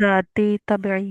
ذاتي طبيعي।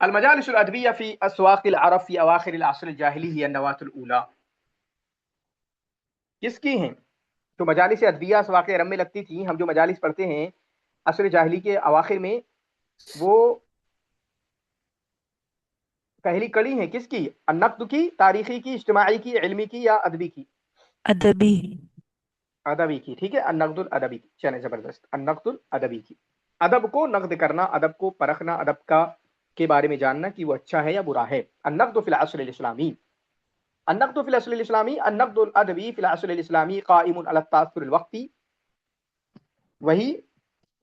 المجالس الادبیہ فی اسواق العرب فی اواخر العصر الجاہلی ہی النواة الاولی، کس کی ہیں؟ تو مجالس ادبیہ اسواق عرب میں لگتی تھی، ہم جو مجالس پڑھتے ہیں عصر جاہلی کے اواخر میں، وہ پہلی کڑی ہیں کس کی؟ النقد کی، تاریخی کی، اجتماعی کی، علمی کی، یا ادبی کی؟ ادبی۔ ادبی کی، ٹھیک ہے، النقد الادبی کی، چلیں زبردست، النقد الادبی کی، ادب کو نقد کرنا، ادب کو پرکھنا، ادب کا کے بارے میں جاننا کہ وہ اچھا ہے یا برا ہے۔ النقد فی العصر الاسلامی، النقد فی العصر الاسلامی، النقد الادبی فی العصر الاسلامی قائم علی التاثر الوقتی، وہی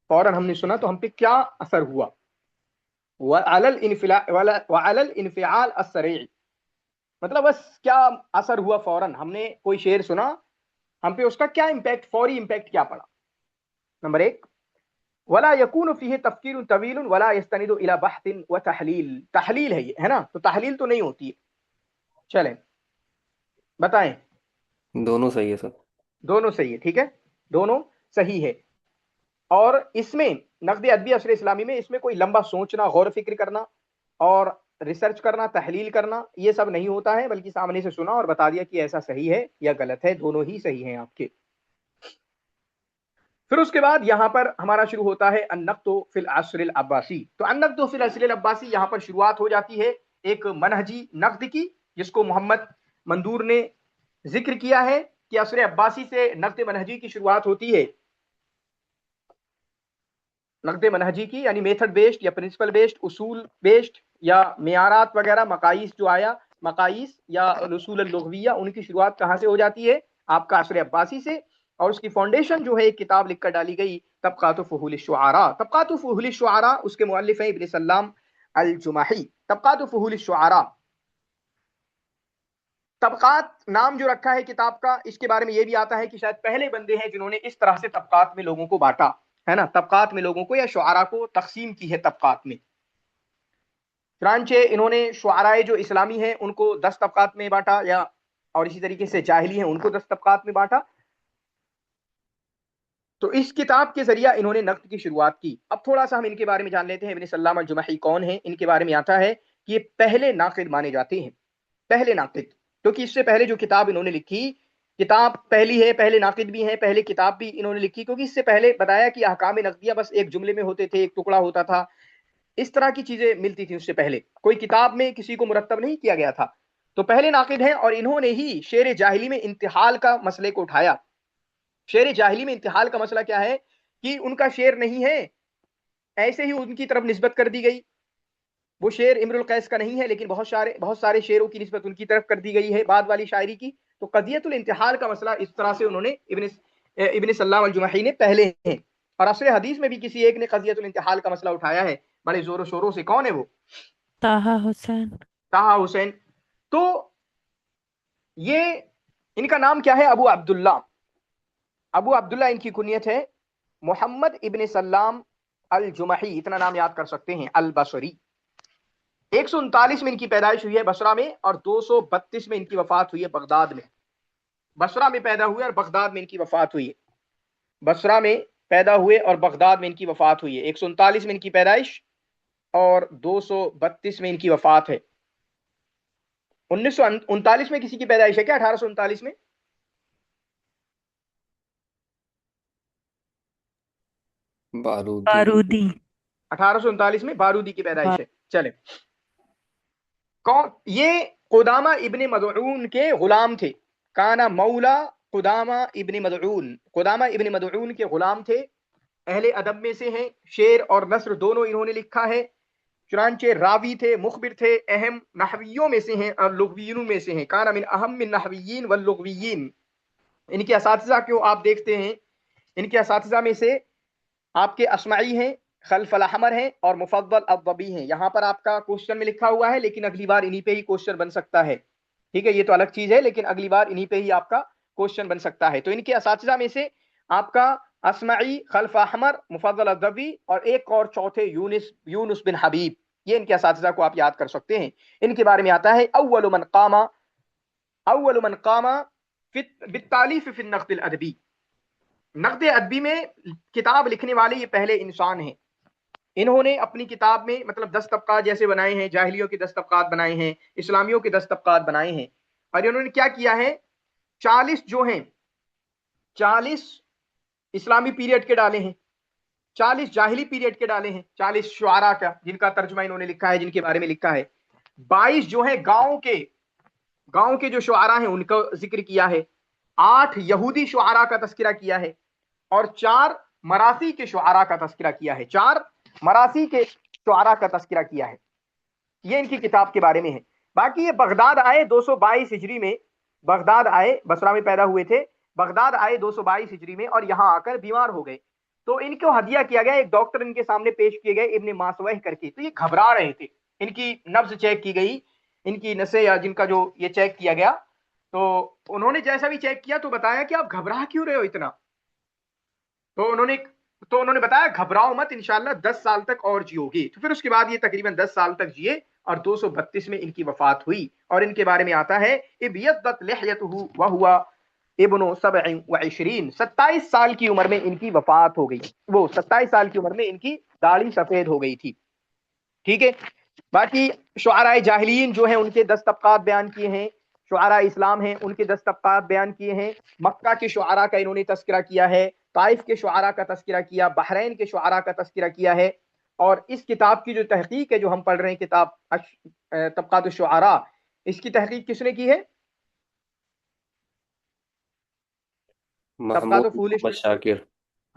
فوراً ہم نے سنا تو ہم پہ کیا اثر ہوا، وعلی الانفعال السریع، مطلب بس کیا اثر ہوا، فوراً ہم نے کوئی شعر سنا، ہم پہ اس کا کیا امپیکٹ، فوری امپیکٹ کیا پڑا۔ نمبر ایک، ولا يكون فيه تفکیر طویل ولا يستند الى بحث وتحلیل، تحلیل ہے یہ، ہے نا، تو تحلیل تو نہیں ہوتی ہے۔ چلیں بتائیں، دونوں صحیح ہے سر۔ دونوں صحیح ہے، ٹھیک ہے، دونوں صحیح ہے۔ اور اس میں نقد ادبی عصر اسلامی میں اس میں کوئی لمبا سوچنا، غور و فکر کرنا اور ریسرچ کرنا، تحلیل کرنا، یہ سب نہیں ہوتا ہے، بلکہ سامنے سے سنا اور بتا دیا کہ ایسا صحیح ہے یا غلط ہے، دونوں ہی صحیح ہیں آپ کے۔ پھر اس کے بعد یہاں پر ہمارا شروع ہوتا ہے النقد فی العصر العباسی۔ تو النقد فی العصر العباسی، یہاں پر شروعات ہو جاتی ہے ایک منہجی نقد کی، جس کو محمد مندور نے ذکر کیا ہے کہ عصر عباسی سے نقد منہجی کی شروعات ہوتی ہے۔ نقد منہجی کی یعنی میتھڈ بیسڈ یا پرنسپل بیسڈ، اصول بیسڈ یا معیارات وغیرہ، مقائیس جو آیا، مقائیس یا الاصول اللغویہ، ان کی شروعات کہاں سے ہو جاتی ہے؟ آپ کا عصر عباسی سے۔ اور اس کی فاؤنڈیشن جو ہے ایک کتاب لکھ کر ڈالی گئی، طبقات فحول الشعراء۔ طبقات فحول الشعراء، اس کے مؤلف ہیں ابن سلام الجمحی۔ طبقات فحول الشعراء، طبقات نام جو رکھا ہے کتاب کا، اس کے بارے میں یہ بھی آتا ہے کہ شاید پہلے بندے ہیں جنہوں نے اس طرح سے طبقات میں لوگوں کو بانٹا ہے نا، طبقات میں لوگوں کو یا شعراء کو تقسیم کی ہے طبقات میں۔ چنانچہ انہوں نے شعراء جو اسلامی ہیں ان کو 10 طبقات میں بانٹا، یا اور اسی طریقے سے جاہلی ہیں ان کو 10 طبقات میں بانٹا۔ تو اس کتاب کے ذریعہ انہوں نے نقد کی شروعات کی۔ اب تھوڑا سا ہم ان کے بارے میں جان لیتے ہیں۔ ابن سلام الجمحی کون ہیں؟ ان کے بارے میں آتا ہے کہ یہ پہلے ناقد مانے جاتے ہیں، پہلے ناقد، کیونکہ اس سے پہلے جو کتاب انہوں نے لکھی، کتاب پہلی ہے، پہلے ناقد بھی ہیں، پہلے کتاب بھی انہوں نے لکھی، کیونکہ اس سے پہلے بتایا کہ احکام نقدیہ بس ایک جملے میں ہوتے تھے، ایک ٹکڑا ہوتا تھا، اس طرح کی چیزیں ملتی تھی۔ اس سے پہلے کوئی کتاب میں کسی کو مرتب نہیں کیا گیا تھا۔ تو پہلے ناقد ہیں، اور انہوں نے ہی شعر جاہلی میں انتحال کا مسئلے کو اٹھایا۔ شعر جاہلی میں انتحال کا مسئلہ کیا ہے؟ کہ ان کا شعر نہیں ہے، ایسے ہی ان کی طرف نسبت کر دی گئی، وہ شعر امر القیس کا نہیں ہے، لیکن بہت سارے شعروں کی نسبت ان کی طرف کر دی گئی ہے بعد والی شاعری کی۔ تو قضیت الانتحال کا مسئلہ اس طرح سے انہوں نے ابن سلام الجمحی نے پہلے ہیں۔ اور عصر حدیث میں بھی کسی ایک نے قضیت الانتحال کا مسئلہ اٹھایا ہے بڑے زور و شوروں سے۔ کون ہے وہ؟ طه حسین۔ طه حسین۔ تو یہ ان کا نام کیا ہے؟ ابو عبداللہ، ابو عبداللہ ان کی کنیت ہے۔ محمد ابن سلام الجمحی، اتنا نام یاد کر سکتے ہیں، البصری۔ 139 میں ان کی پیدائش ہوئی ہے بصرہ میں، اور 232 میں ان کی وفات ہوئی ہے بغداد میں۔ بصرہ میں پیدا ہوئے اور بغداد میں ان کی وفات ہوئی ہے۔ بصرہ میں پیدا ہوئے اور بغداد میں ان کی وفات ہوئی ہے۔ 139 میں ان کی پیدائش اور 232 میں ان کی وفات ہے۔ 1939 میں کسی کی پیدائش ہے کیا؟ 1839 میں؟ بارودی۔ بارودی۔ 1839 میں بارودی کی پیدائش ہے۔ چلیں، کون یہ؟ قدامہ ابن مدعون کے غلام تھے۔ کانا مولا قدامہ ابن مدعون، قدامہ ابن مدعون کے غلام تھے، اہل ادب میں سے ہیں، شعر اور نثر دونوں انہوں نے لکھا ہے۔ چنانچہ راوی تھے، مخبر تھے، اہم نحویوں میں سے ہیں اور لغویوں میں سے ہیں۔ کانا من اہم النحویین واللغویین۔ ان کے اساتذہ کو آپ دیکھتے ہیں، ان کے اساتذہ میں سے آپ کے اسمعی ہیں، خلف الاحمر ہیں، اور مفضل الضبی ہیں۔ یہاں پر آپ کا کوشچن میں لکھا ہوا ہے، لیکن اگلی بار انہی پہ ہی کوشچن بن سکتا ہے، ٹھیک ہے، یہ تو الگ چیز ہے، لیکن اگلی بار انہی پہ ہی آپ کا کوشچن بن سکتا ہے۔ تو ان کے اساتذہ میں سے آپ کا اسمعی، خلف احمر، مفضل الضبی، اور ایک اور چوتھے یونس بن حبیب، یہ ان کے اساتذہ کو آپ یاد کر سکتے ہیں۔ ان کے بارے میں آتا ہے اول من قام بالتالیف فی النقد الادبی، نقد ادبی میں کتاب لکھنے والے یہ پہلے انسان ہیں۔ انہوں نے اپنی کتاب میں مطلب 10 طبقات جیسے بنائے ہیں، جاہلیوں کے 10 طبقات بنائے ہیں، اسلامیوں کے 10 طبقات بنائے ہیں، اور انہوں نے کیا کیا ہے، 40 جو ہیں 40 اسلامی پیریڈ کے ڈالے ہیں، 40 جاہلی پیریڈ کے ڈالے ہیں، 40 شعراء کا جن کا ترجمہ انہوں نے لکھا ہے، جن کے بارے میں لکھا ہے، 22 جو ہیں گاؤں کے جو شعراء ہیں ان کا ذکر کیا ہے، 8 یہودی شعراء کا تذکرہ کیا ہے، اور 4 مراسی کے شعراء کا تذکرہ کیا ہے، 4 مراسی کے شعراء کا تذکرہ کیا ہے۔ یہ ان کی کتاب کے بارے میں ہے۔ باقی یہ بغداد آئے 222 ہجری میں، بغداد آئے، بصرہ میں پیدا ہوئے تھے، بغداد آئے 222 ہجری میں، اور یہاں آ کر بیمار ہو گئے، تو ان کو ہدیہ کیا گیا، ایک ڈاکٹر ان کے سامنے پیش کیے گئے ابن ماسوہ کر کے، تو یہ گھبرا رہے تھے، ان کی نبض چیک کی گئی، ان کی نسیں یا جن کا جو یہ چیک کیا گیا، تو انہوں نے جیسا بھی چیک کیا تو بتایا کہ آپ گھبرا کیوں رہے ہو اتنا، تو انہوں نے بتایا گھبراؤ مت، انشاءاللہ 10 سال تک اور جیو گے۔ تو پھر اس کے بعد یہ تقریباً 10 سال تک جیے، اور 232 میں ان کی وفات ہوئی، اور ان کے بارے میں آتا ہے ابیضت لحیتہ وہو ابن 27، 27 سال کی عمر میں ان کی وفات ہو گئی، وہ 27 سال کی عمر میں ان کی داڑھی سفید ہو گئی تھی، ٹھیک ہے۔ باقی شعراء جاہلین جو ہیں ان کے 10 طبقات بیان کیے ہیں، شعراء اسلام ہیں ان کے 10 طبقات بیان کیے ہیں، مکہ کے شعراء کا انہوں نے تذکرہ کیا ہے، طائف کے شعراء کا تذکرہ کیا، بحرین کے شعراء کا تذکرہ کیا ہے، اور اس کتاب کی جو تحقیق ہے جو ہم پڑھ رہے ہیں کتاب طبقات الشعراء، اس کی تحقیق کس نے کی ہے؟ طبقات محمود فول، محمد شاکر۔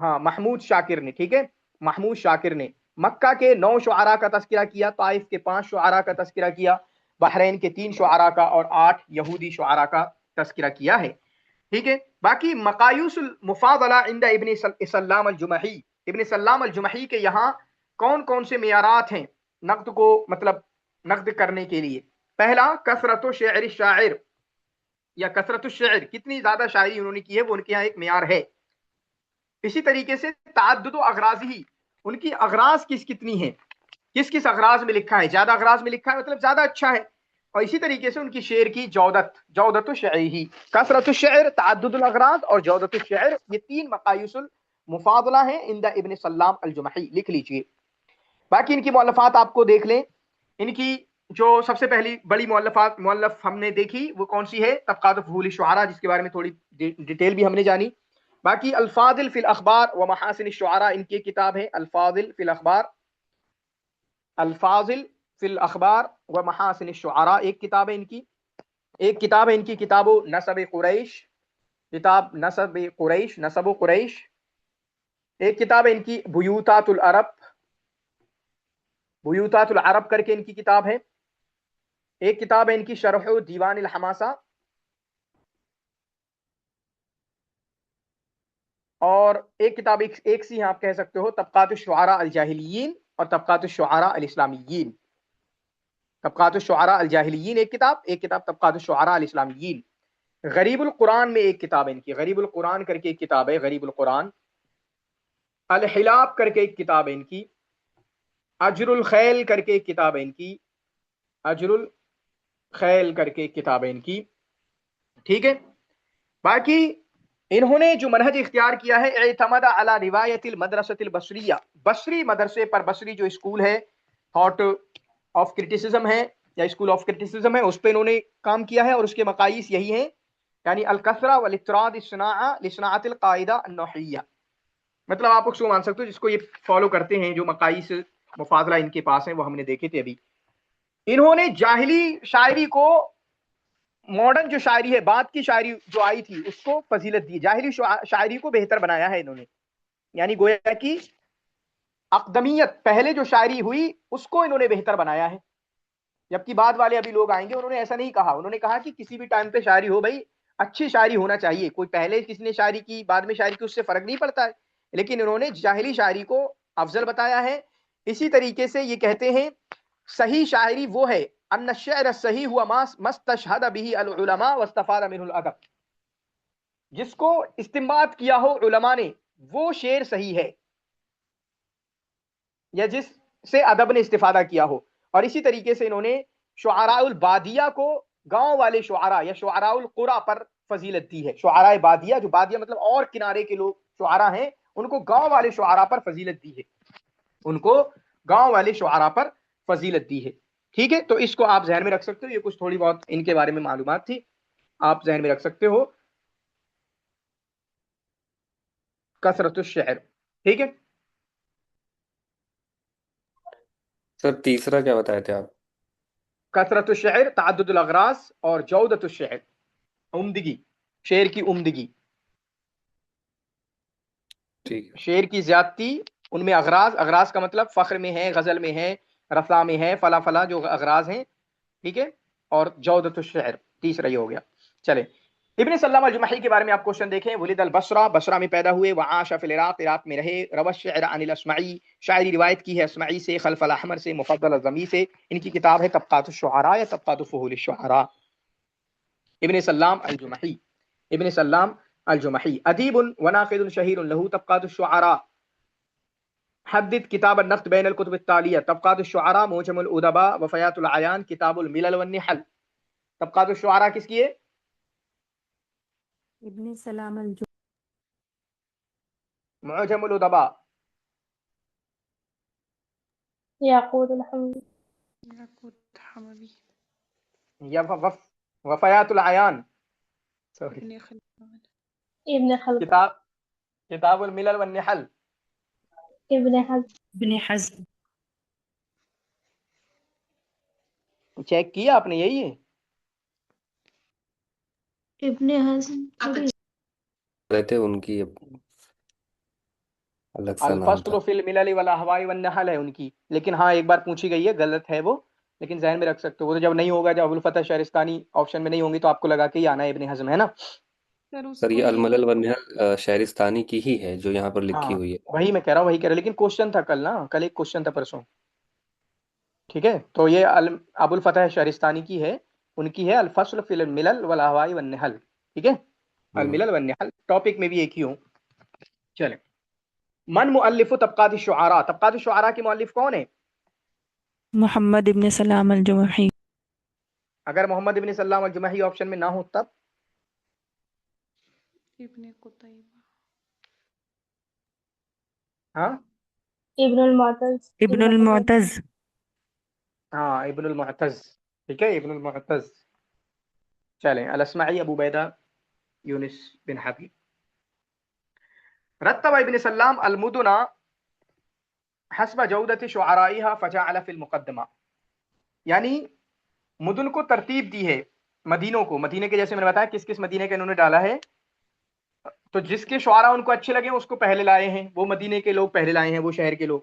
ہاں محمود شاکر نے، ٹھیک ہے، محمود شاکر نے مکہ کے 9 شعراء کا تذکرہ کیا، طائف کے 5 شعراء کا تذکرہ کیا، بحرین کے 3 شعراء کا، اور 8 یہودی شعراء کا تذکرہ کیا ہے، ٹھیک ہے۔ باقی مقایوس المفاضلہ عند ابن سلام الجمحی، ابن سلام الجمحی کے یہاں کون کون سے معیارات ہیں نقد کو مطلب نقد کرنے کے لیے؟ پہلا کثرت و شعر الشاعر، یا کثرت الشعر، کتنی زیادہ شاعری انہوں نے کی ہے، وہ ان کے یہاں ایک معیار ہے۔ اسی طریقے سے تعدد و اغراض ہی، ان کی اغراض کتنی ہیں، کس کس اغراض میں لکھا ہے، زیادہ اغراض میں لکھا ہے مطلب زیادہ اچھا ہے۔ اور اسی طریقے سے ان کی شعر کی جودت الشعر ہی، کثرت الشعر، تعدد الاغراض اور جودت الشعر، یہ 3 مقایس المفاضلہ ہیں عند ابن سلام الجمحی، لکھ لیجئے۔ باقی ان کی مؤلفات آپ کو دیکھ لیں، ان کی جو سب سے پہلی بڑی مؤلف ہم نے دیکھی وہ کون سی ہے، طبقات فضول الشعراء، جس کے بارے میں تھوڑی ڈیٹیل بھی ہم نے جانی۔ باقی الفاضل فی الاخبار و محاسن الشعراء ان کی کتاب ہے، الفاضل فی الاخبار، الفاضل فی الاخبار و محاسن الشعراء ایک کتاب ہے ان کی، ایک کتاب ہے ان کی کتاب و نسب قریش، کتاب نسب و قریش، ایک کتاب ہے ان کی بیوتات العرب کر کے ان کی کتاب ہے، ایک کتاب ہے ان کی شرح دیوان الحماسہ، اور ایک کتاب ایک سی آپ کہہ سکتے ہو، طبقات الشعراء الجاہلیین اور طبقات الشعراء الاسلامیین، طبقات الشعراء الجاہلیین ایک کتاب طبقات الشعراء الاسلامیین۔ غریب القرآن میں ایک کتاب ہے ان کی، غریب القرآن کر کے ایک کتاب ہے، غریب القرآن، الحلاب کر کے ایک کتاب ہے ان کی، اجر الخیل کر کے ایک کتاب ہے ان کی، اجر الخیل کر کے ایک کتاب ہے ان کی، ٹھیک ہے۔ باقی انہوں نے جو منہج اختیار کیا ہے، اعتمد علی روایت المدرسۃ البصریہ، بصری مدرسے پر، بصری جو اسکول ہے، تھاٹ آف کرٹیسزم ہے یا اسکول آف کرٹیسزم ہے، اس پہ انہوں نے کام کیا ہے، اور اس کے مقایس یہی ہیں، یعنی الکثرہ والاطراد الصناعہ لصناعت القاعدہ النحویہ، مطلب آپ اس کو مان سکتے ہو جس کو یہ فالو کرتے ہیں، جو مقایس مفاضلہ ان کے پاس ہیں وہ ہم نے دیکھے تھے ابھی۔ انہوں نے جاہلی شاعری کو، ماڈرن جو شاعری ہے، بعد کی شاعری جو آئی تھی اس کو فضیلت دی، جاہلی شاعری کو بہتر بنایا ہے انہوں نے، یعنی گویا کہ اقدمیت پہلے جو شاعری ہوئی اس کو انہوں نے بہتر بنایا ہے، جبکہ بعد والے ابھی لوگ آئیں گے انہوں نے ایسا نہیں کہا، انہوں نے کہا کہ کسی بھی ٹائم پہ شاعری ہو بھائی، اچھی شاعری ہونا چاہیے، کوئی پہلے کسی نے شاعری کی بعد میں شاعری کی اس سے فرق نہیں پڑتا ہے، لیکن انہوں نے جاہلی شاعری کو افضل بتایا ہے۔ اسی طریقے سے یہ کہتے ہیں صحیح شاعری وہ ہے، ان الشعر الصحیح ہوا ما استشہد به العلماء واستفاد منه الادب، جس کو استنباط کیا ہو علماء نے وہ شعر صحیح ہے، یا جس سے ادب نے استفادہ کیا ہو۔ اور اسی طریقے سے انہوں نے شعراء البادیہ کو گاؤں والے شعراء یا شعراء القرى پر فضیلت دی ہے، شعراء بادیہ، جو بادیہ مطلب اور کنارے کے لوگ شعراء ہیں، ان کو گاؤں والے شعراء پر فضیلت دی ہے، ان کو گاؤں والے شعراء پر فضیلت دی ہے. ٹھیک ہے, تو اس کو آپ ذہن میں رکھ سکتے ہو. یہ کچھ تھوڑی بہت ان کے بارے میں معلومات تھی, آپ ذہن میں رکھ سکتے ہو. کثرت الشعر. ٹھیک ہے, سر تیسرا کیا بتائے تھے آپ؟ کثرت الشعر, تعدد الاغراض, اور جودت الشعر, عمدگی, شعر کی عمدگی, ٹھیک ہے. شعر کی زیادتی, ان میں اغراض, اغراض کا مطلب فخر میں ہے, غزل میں ہے, رفع میں ہے, فلا فلا جو اغراض ہیں. ٹھیک ہے, اور جودت الشعر تیسرا یہ ہو گیا. چلے, ابن سلام الجمحی کے بارے میں آپ کوشچن دیکھیں. ولد البصرہ, بصرہ میں پیدا ہوئے. وعاش فی العراق, عراق میں رہے. روى الشعر عن الاسمعی, شاعری روایت کی ہے اسمعی سے. خلف الاحمر سے, مفضل الضمی سے. ان کی کتاب ہے طبقات الشعراء یا طبقات فحول الشعراء. ابن سلام الجمحی, ابن سلام الجمحی ادیب وناقد شہیر له طبقات الشعراء. حدد کتاب النقد بین الکتب التالیہ. طبقات الشعراء, معجم الادباء, وفیات العیان, کتاب الملل والنحل. طبقات الشعراء کس کی ہے؟ ابن سلام معجم الادباء, یاقوت الحمد حموی. یا وفیات العیان, سوری, ابن خلدون. ابن خلف کتاب الملل والنحل. ابن حزم ابن حزم. چیک کیا آپ نے؟ یہی ہے. ابن حزم رہتے ان کی الگ سا نام تھا. الفصل فی الملل والاہواء والنحل ہے ان کی, لیکن ہاں ایک بار پوچھی گئی ہے, غلط ہے وہ, لیکن ذہن میں رکھ سکتے ہو. وہ تو جب نہیں ہوگا, جب ابوالفتح شہرستانی آپشن میں نہیں ہوں گی, تو آپ کو لگا کے ہی آنا ہے ابن حزم, ہے نا. سر یہ الملل والنحل شہرستانی کی ہی ہے جو یہاں پر لکھی ہاں ہوئی ہے. وہی میں کہہ رہا ہوں, وہی کہہ رہا ہوں, لیکن کوشچن تھا کل نا, کل ایک کوشچن تھا پرسوں. ٹھیک ہے, تو یہ ابوالفتح شہرستانی کی ہے, ان کی ہے الفصل فی الملل والاہواء والنحل. ٹھیک ہے, الملل والنحل ٹاپک میں بھی ایک ہی ہوں. چلیں, من مؤلف طبقات الشعراء, طبقات الشعراء کے مؤلف کون ہیں؟ محمد ابن سلام الجمحی. اگر محمد ابن سلام الجمحی آپشن میں نہ ہو تب ابن قتیبہ. ہاں ابن المعتز ابن المعتز. ہاں ابن المعتز. ٹھیک ہے, ابن المعتز. چلیں, الاسمعی ابو بیدہ یونس بن حبیب. رتب ابن سلام المدن حسب جودت شعرائها فجعل في المقدمہ, یعنی مدن کو ترتیب دی ہے, مدینوں کو, مدینے کے جیسے میں نے بتایا کس کس مدینے کا انہوں نے ڈالا ہے, تو جس کے شعراء ان کو اچھے لگے اس کو پہلے لائے ہیں, وہ مدینے کے لوگ پہلے لائے ہیں, وہ شہر کے لوگ.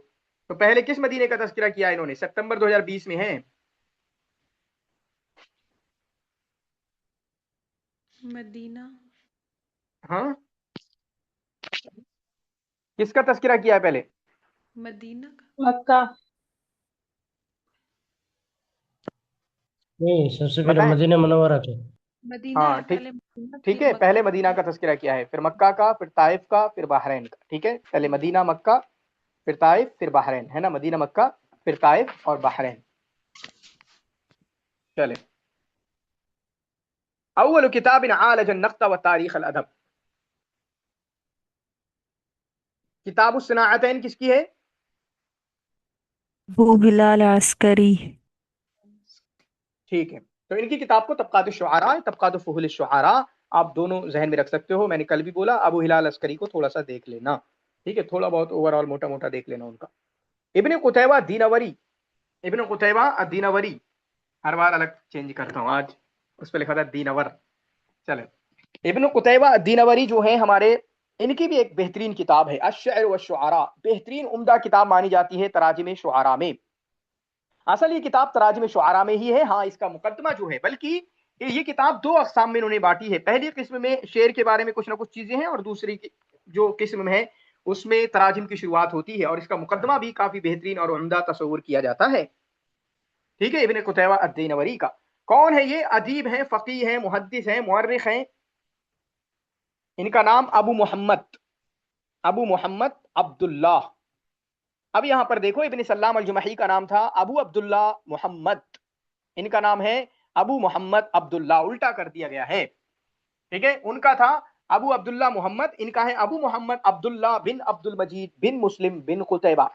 تو پہلے کس مدینے کا تذکرہ کیا انہوں نے؟ ستمبر 2020 میں ہے. مدینہ. ہاں, کس کا تذکرہ کیا ہے پہلے؟ مدینہ کا. مکہ نہیں سب سے پہلے بتائیں. مدینہ منورہ کے. مدینہ ہاں ہے ٹھیک, پہلے, مدینہ ٹھیک پھر ہے, مکہ. پہلے مدینہ کا تذکرہ کیا ہے, پھر مکہ کا, پھر طائف کا, پھر بحرین کا. ٹھیک ہے, پہلے مدینہ, مکہ, پھر طائف, پھر بحرین, ہے نا, مدینہ, مکہ, پھر طائف اور بحرین. چلے, اول کتاب عالج النقد و تاریخ الادب. کتاب الصناعتین کس کی ہے؟ ابو بلال عسکری. ٹھیک ہے, تو ان کی کتاب کو طبقات الشعراء, طبقات فحول الشعراء, آپ دونوں ذہن میں رکھ سکتے ہو. میں نے کل بھی بولا ابو ہلال عسکری کو تھوڑا سا دیکھ لینا. ٹھیک ہے, تھوڑا بہت اوور آل موٹا موٹا دیکھ لینا ان کا. ابن قتیبہ دینوری, ابن قتیبہ الدینوری, ہر بار الگ چینج کرتا ہوں, آج اس پہ لکھا تھا دینور. چلے, ابن قتیبہ الدینوری جو ہیں ہمارے, ان کی بھی ایک بہترین کتاب ہے الشعر والشعراء, بہترین عمدہ کتاب مانی جاتی ہے تراجم شعراء میں. اصل یہ کتاب تراجم شعراء میں ہی ہے, ہاں اس کا مقدمہ جو ہے, بلکہ یہ کتاب دو اقسام میں انہوں نے بانٹی ہے. پہلی قسم میں شعر کے بارے میں کچھ نہ کچھ چیزیں ہیں, اور دوسری جو قسم میں ہے اس میں تراجم کی شروعات ہوتی ہے, اور اس کا مقدمہ بھی کافی بہترین اور عمدہ تصور کیا جاتا ہے. ٹھیک ہے, ابن قتیبہ الدینوری کا کون ہے؟ یہ ادیب ہیں, فقیہ ہیں, محدث ہیں, مورخ ہیں. ان کا نام ابو محمد عبداللہ. اب یہاں پر دیکھو, ابن سلام الجمحی کا نام تھا ابو عبداللہ محمد, ان کا نام ہے ابو محمد عبداللہ, الٹا کر دیا گیا ہے. ٹھیک ہے, ان کا تھا ابو عبداللہ محمد, ان کا ہے ابو محمد عبداللہ بن عبد المجید بن مسلم بن قتیبہ.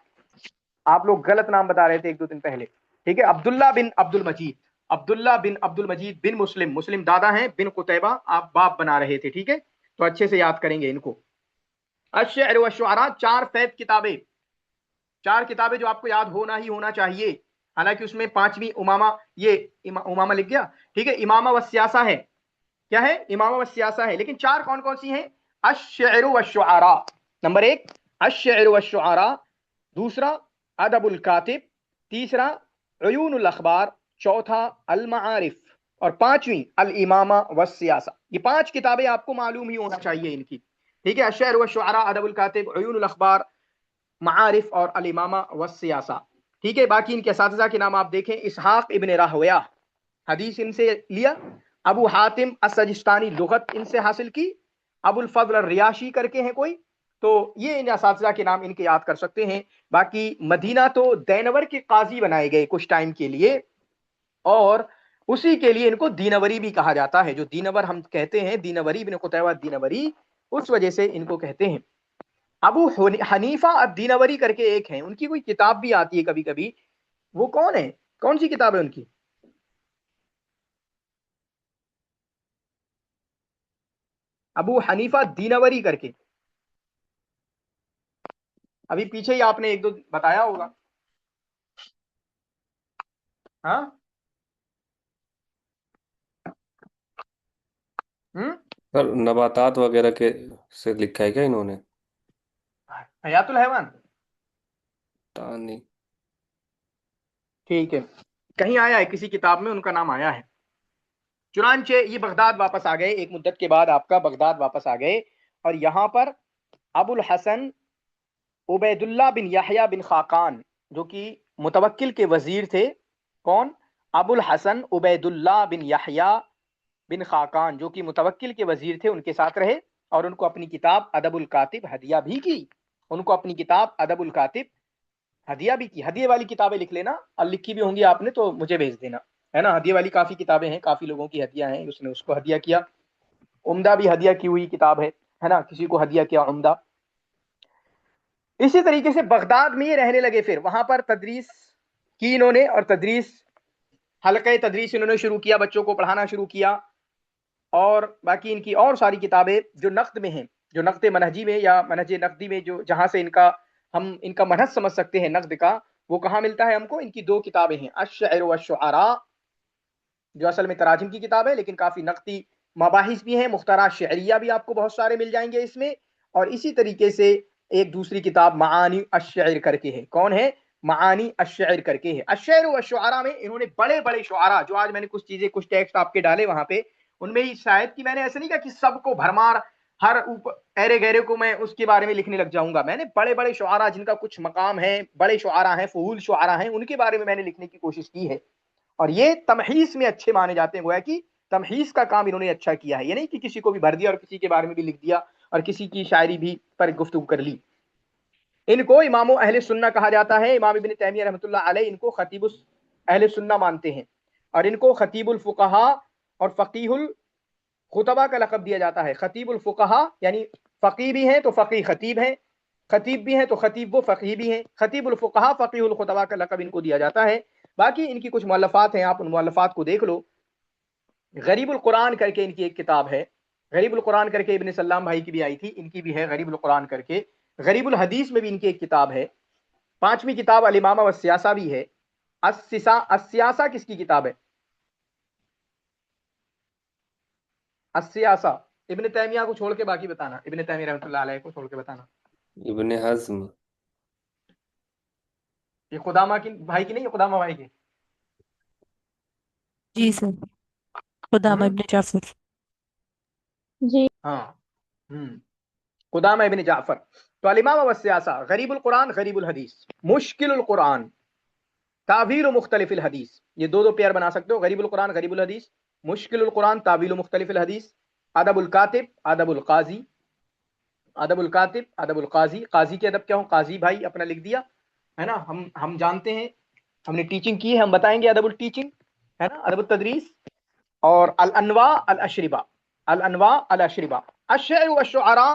آپ لوگ غلط نام بتا رہے تھے ایک دو دن پہلے، ٹھیک ہے. عبداللہ بن عبد المجید، عبداللہ بن عبد المجید بن مسلم، مسلم دادا ہیں، بن قتیبہ آپ باپ بنا رہے تھے، ٹھیک ہے. تو اچھے سے یاد کریں گے ان کو. الشعر والشعراء، 4 فیض کتابیں، 4 کتابیں جو آپ کو یاد ہونا ہی ہونا چاہیے. حالانکہ اس میں 5ویں امامہ، یہ امامہ لکھ گیا، ٹھیک ہے. امامہ و سیاسہ ہے، کیا ہے؟ امامہ و سیاسہ ہے. لیکن 4 کون کون سی ہیں؟ الشعر والشعراء، نمبر 1 الشعر والشعراء، دوسرا ادب الکاتب، تیسرا عیون الاخبار، چوتھا المعارف، اور 5ویں الامامہ والسیاسہ. یہ 5 کتابیں آپ کو معلوم ہی ہونا چاہیے ان کی، ٹھیک ہے. الشعر والشعراء، ادب الکاتب، عیون الاخبار، معارف اور الامامہ والسیاسہ، ٹھیک ہے. باقی ان کے اساتذہ کے نام آپ دیکھیں. اسحاق ابن راہویہ، حدیث ان سے لیا. ابو حاتم السجستانی، لغت ان سے حاصل کی. ابو الفضل الریاشی کر کے ہیں کوئی، تو یہ ان اساتذہ کے نام ان کے یاد کر سکتے ہیں. باقی مدینہ تو دینور کے قاضی بنائے گئے کچھ ٹائم کے لیے، اور اسی کے لیے ان کو دینوری بھی کہا جاتا ہے. جو دینور ہم کہتے ہیں، دینوری بن قتیبہ دینوری، اس وجہ سے ان کو کہتے ہیں. ابو حنیفہ الدینوری کر کے ایک ہیں، ان کی کوئی کتاب بھی آتی ہے کبھی کبھی. وہ کون ہے؟ کون سی کتاب ہے ان کی؟ ابو حنیفہ دینوری کر کے، ابھی پیچھے ہی آپ نے ایک دو بتایا ہوگا. ہاں سر نباتات وغیرہ کے سے لکھا ہے کیا انہوں نے؟ حیات الحیوان، نہیں. ٹھیک ہے. کہیں آیا ہے کسی کتاب میں ان کا نام آیا ہے. چنانچہ یہ بغداد واپس آ گئے، ایک مدت کے بعد آپ کا بغداد واپس آ گئے، اور یہاں پر ابو الحسن عبید اللہ بن یحییٰ بن خاقان، جو کہ متوکل کے وزیر تھے. کون؟ ابو الحسن عبید اللہ بن یحییٰ بن خاقان، جو کہ متوکل کے وزیر تھے، ان کے ساتھ رہے اور ان کو اپنی کتاب ادب الکاتب ہدیہ بھی کی. ان کو اپنی کتاب ادب الکاتب ہدیہ بھی کی. ہدیے والی کتابیں لکھ لینا، اور لکھی بھی ہوں گی آپ نے تو مجھے بھیج دینا، ہے نا. ہدیے والی کافی کتابیں ہیں، کافی لوگوں کی ہدیہ ہیں، اس نے اس کو ہدیہ کیا. عمدہ بھی ہدیہ کی ہوئی کتاب ہے نا، کسی کو ہدیہ کیا عمدہ. اسی طریقے سے بغداد میں یہ رہنے لگے، پھر وہاں پر تدریس کی انہوں نے، اور حلقہ تدریس انہوں نے شروع کیا، بچوں کو پڑھانا شروع کیا. اور باقی ان کی اور ساری کتابیں جو نقد میں ہیں، جو نقد منہجی میں یا منہج نقدی میں، جو جہاں سے ہم ان کا منہج سمجھ سکتے ہیں نقد کا، وہ کہاں ملتا ہے ہم کو؟ ان کی 2 کتابیں ہیں، الشعر والشعراء، جو اصل میں تراجم کی کتاب ہے لیکن کافی نقدی مباحث بھی ہیں، مختارات شعریہ بھی آپ کو بہت سارے مل جائیں گے اس میں. اور اسی طریقے سے ایک دوسری کتاب معانی الشعر کر کے ہے. کون ہے؟ معانی الشعر کر کے ہے. الشعر والشعراء میں انہوں نے بڑے بڑے شعراء، جو آج میں نے کچھ چیزیں، کچھ ٹیکسٹ آپ کے ڈالے وہاں پہ، ان میں شاید کہ میں نے ایسا نہیں کہا کہ سب کو بھرمار ہر ایرے گہرے کو میں اس کے بارے میں لکھنے لگ جاؤں گا. میں نے بڑے بڑے شعراء جن کا کچھ مقام ہے، بڑے شعراء ہیں، فہول شعراء ہیں، ان کے بارے میں نے لکھنے کی کوشش کی ہے. اور یہ تمحیص میں اچھے مانے جاتے ہیں، گویا کہ تمحیص کا کام انہوں نے اچھا کیا ہے. یہ نہیں کہ کسی کو بھی بھر دیا اور کسی کے بارے میں بھی لکھ دیا اور کسی کی شاعری بھی پر گفتگو کر لی. ان کو امام اہل سنہ کہا جاتا ہے. امام ابن تیمیہ رحمۃ اللہ علیہ ان کو خطیب اہل سنہ مانتے ہیں، اور ان کو خطیب الفقہاء اور فقیہ الخطبہ کا لقب دیا جاتا ہے. خطیب الفقہاء یعنی فقیہ بھی ہیں تو فقیہ خطیب ہیں، خطیب بھی ہیں تو خطیب وہ فقیہ بھی ہیں. خطیب الفقہاء فقیہ الخطبہ کا لقب ان کو دیا جاتا ہے. باقی ان کی کچھ مؤلفات ہیں، آپ ان مؤلفات کو دیکھ لو. غریب القرآن کر کے ان کی ایک کتاب ہے، غریب القرآن کر کے ابن سلام بھائی کی بھی آئی تھی، ان کی بھی ہے غریب القرآن کر کے. غریب الحدیث میں بھی ان کی ایک کتاب ہے. 5ویں کتاب الامامہ والسیاسہ بھی ہے. السیاسہ کس کی کتاب ہے؟ السیاسہ ابن تیمیہ کو چھوڑ کے باقی بتانا، ابن تیمیہ رحمۃ اللہ علیہ کو چھوڑ کے بتانا. ابن حزم. یہ قدامہ کی بھائی کی نہیں، یہ قدامہ بھائی کی. جی سر، قدامہ ابن جعفر. جی. ہاں قدامہ ابن جعفر. تو الامامہ والسیاسہ، غریب القرآن، غریب الحدیث، مشکل القرآن، تعویل مختلف الحدیث. یہ 2 پیئر بنا سکتے ہو، غریب القرآن غریب الحدیث، مشکل القرآن تعویل مختلف الحدیث، ادب الکاتب ادب القاضی، ادب الکاتب ادب القاضی. قاضی کے ادب کیا ہوں؟ قاضی بھائی اپنا لکھ دیا ہے نا. ہم جانتے ہیں، ہم نے ٹیچنگ کی ہے، ہم بتائیں گے ادب الٹیچنگ ہے نا، ادب التدریس. اور الانواع الاشربہ، الانواع الاشربہ. الشعر والشعراء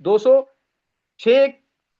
206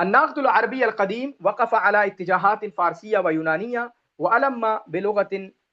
الناقد العربي القديم وقف على اتجاهات فارسية ويونانية وألم بلغة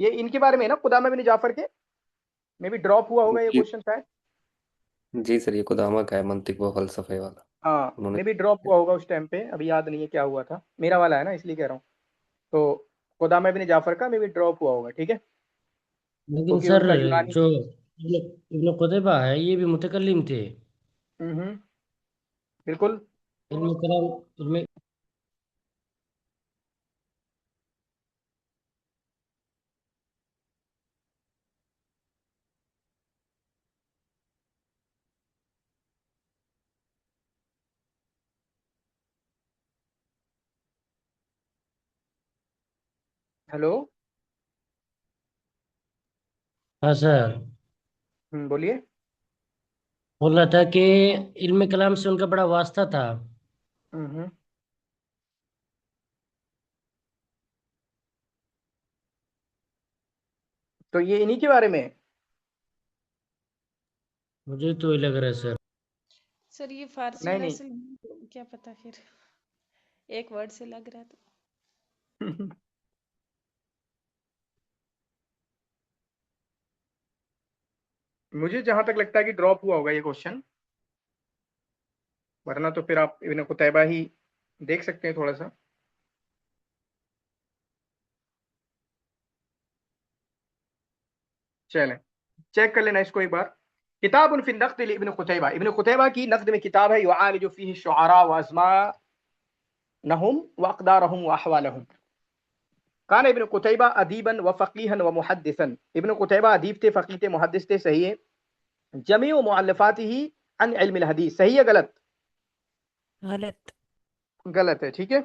یہ ان کے بارے میں ہے نا قدامہ بن جعفر کے، میں بھی ڈراپ ہوا ہوگا یہ جی کوشچن شاید. جی سر، یہ قدامہ کا ہے، منطق و فلسفے والا. ہاں انہوں نے میں بھی ڈراپ ہوا ہوگا اس ٹائم پہ، ابھی یاد نہیں ہے کیا ہوا تھا، میرا والا ہے نا اس لیے کہہ رہا ہوں. تو قدامہ بن جعفر کا میں بھی ڈراپ ہوا ہوگا. ٹھیک ہے، لیکن کیونکہ سر ان کا یونانی. جو ابن قتیبہ ہے یہ بھی متکلم تھے. ہوں بالکل. علم کلام علم ہیلو. ہاں سر، بولیے. بول رہا تھا کہ علم کلام سے ان کا بڑا واسطہ تھا. ہوں تو یہ انہی کے بارے میں ہے. مجھے تو یہ لگ رہا ہے سر. سر یہ فارسی نہیں اصل کیا پتا، پھر ایک ورڈ سے لگ رہا ہے تو. نہیں مجھے جہاں تک لگتا ہے کہ ڈراپ ہوا ہوگا یہ کوشچن، ورنہ تو پھر آپ ابن قتیبہ ہی دیکھ سکتے ہیں تھوڑا سا. چلیں چیک کر لینا اس کو ایک بار. کتاب فی النقد لابن قتیبہ، ابن قتیبہ کی نقد میں کتاب ہے. یعالج فیہ الشعراء وازمانہم واقدارہم واحوالہم. کان ابن قتیبہ ادیبا وفقیہا ومحدثا. ابن قتیبہ ادیب تھے، فقیہ تھے، محدث تھے. صحیح ہے. جمیع مؤلفاتہ عن علم الحدیث. صحیح ہے غلط؟ غلط. غلط ہے. ٹھیک ہے،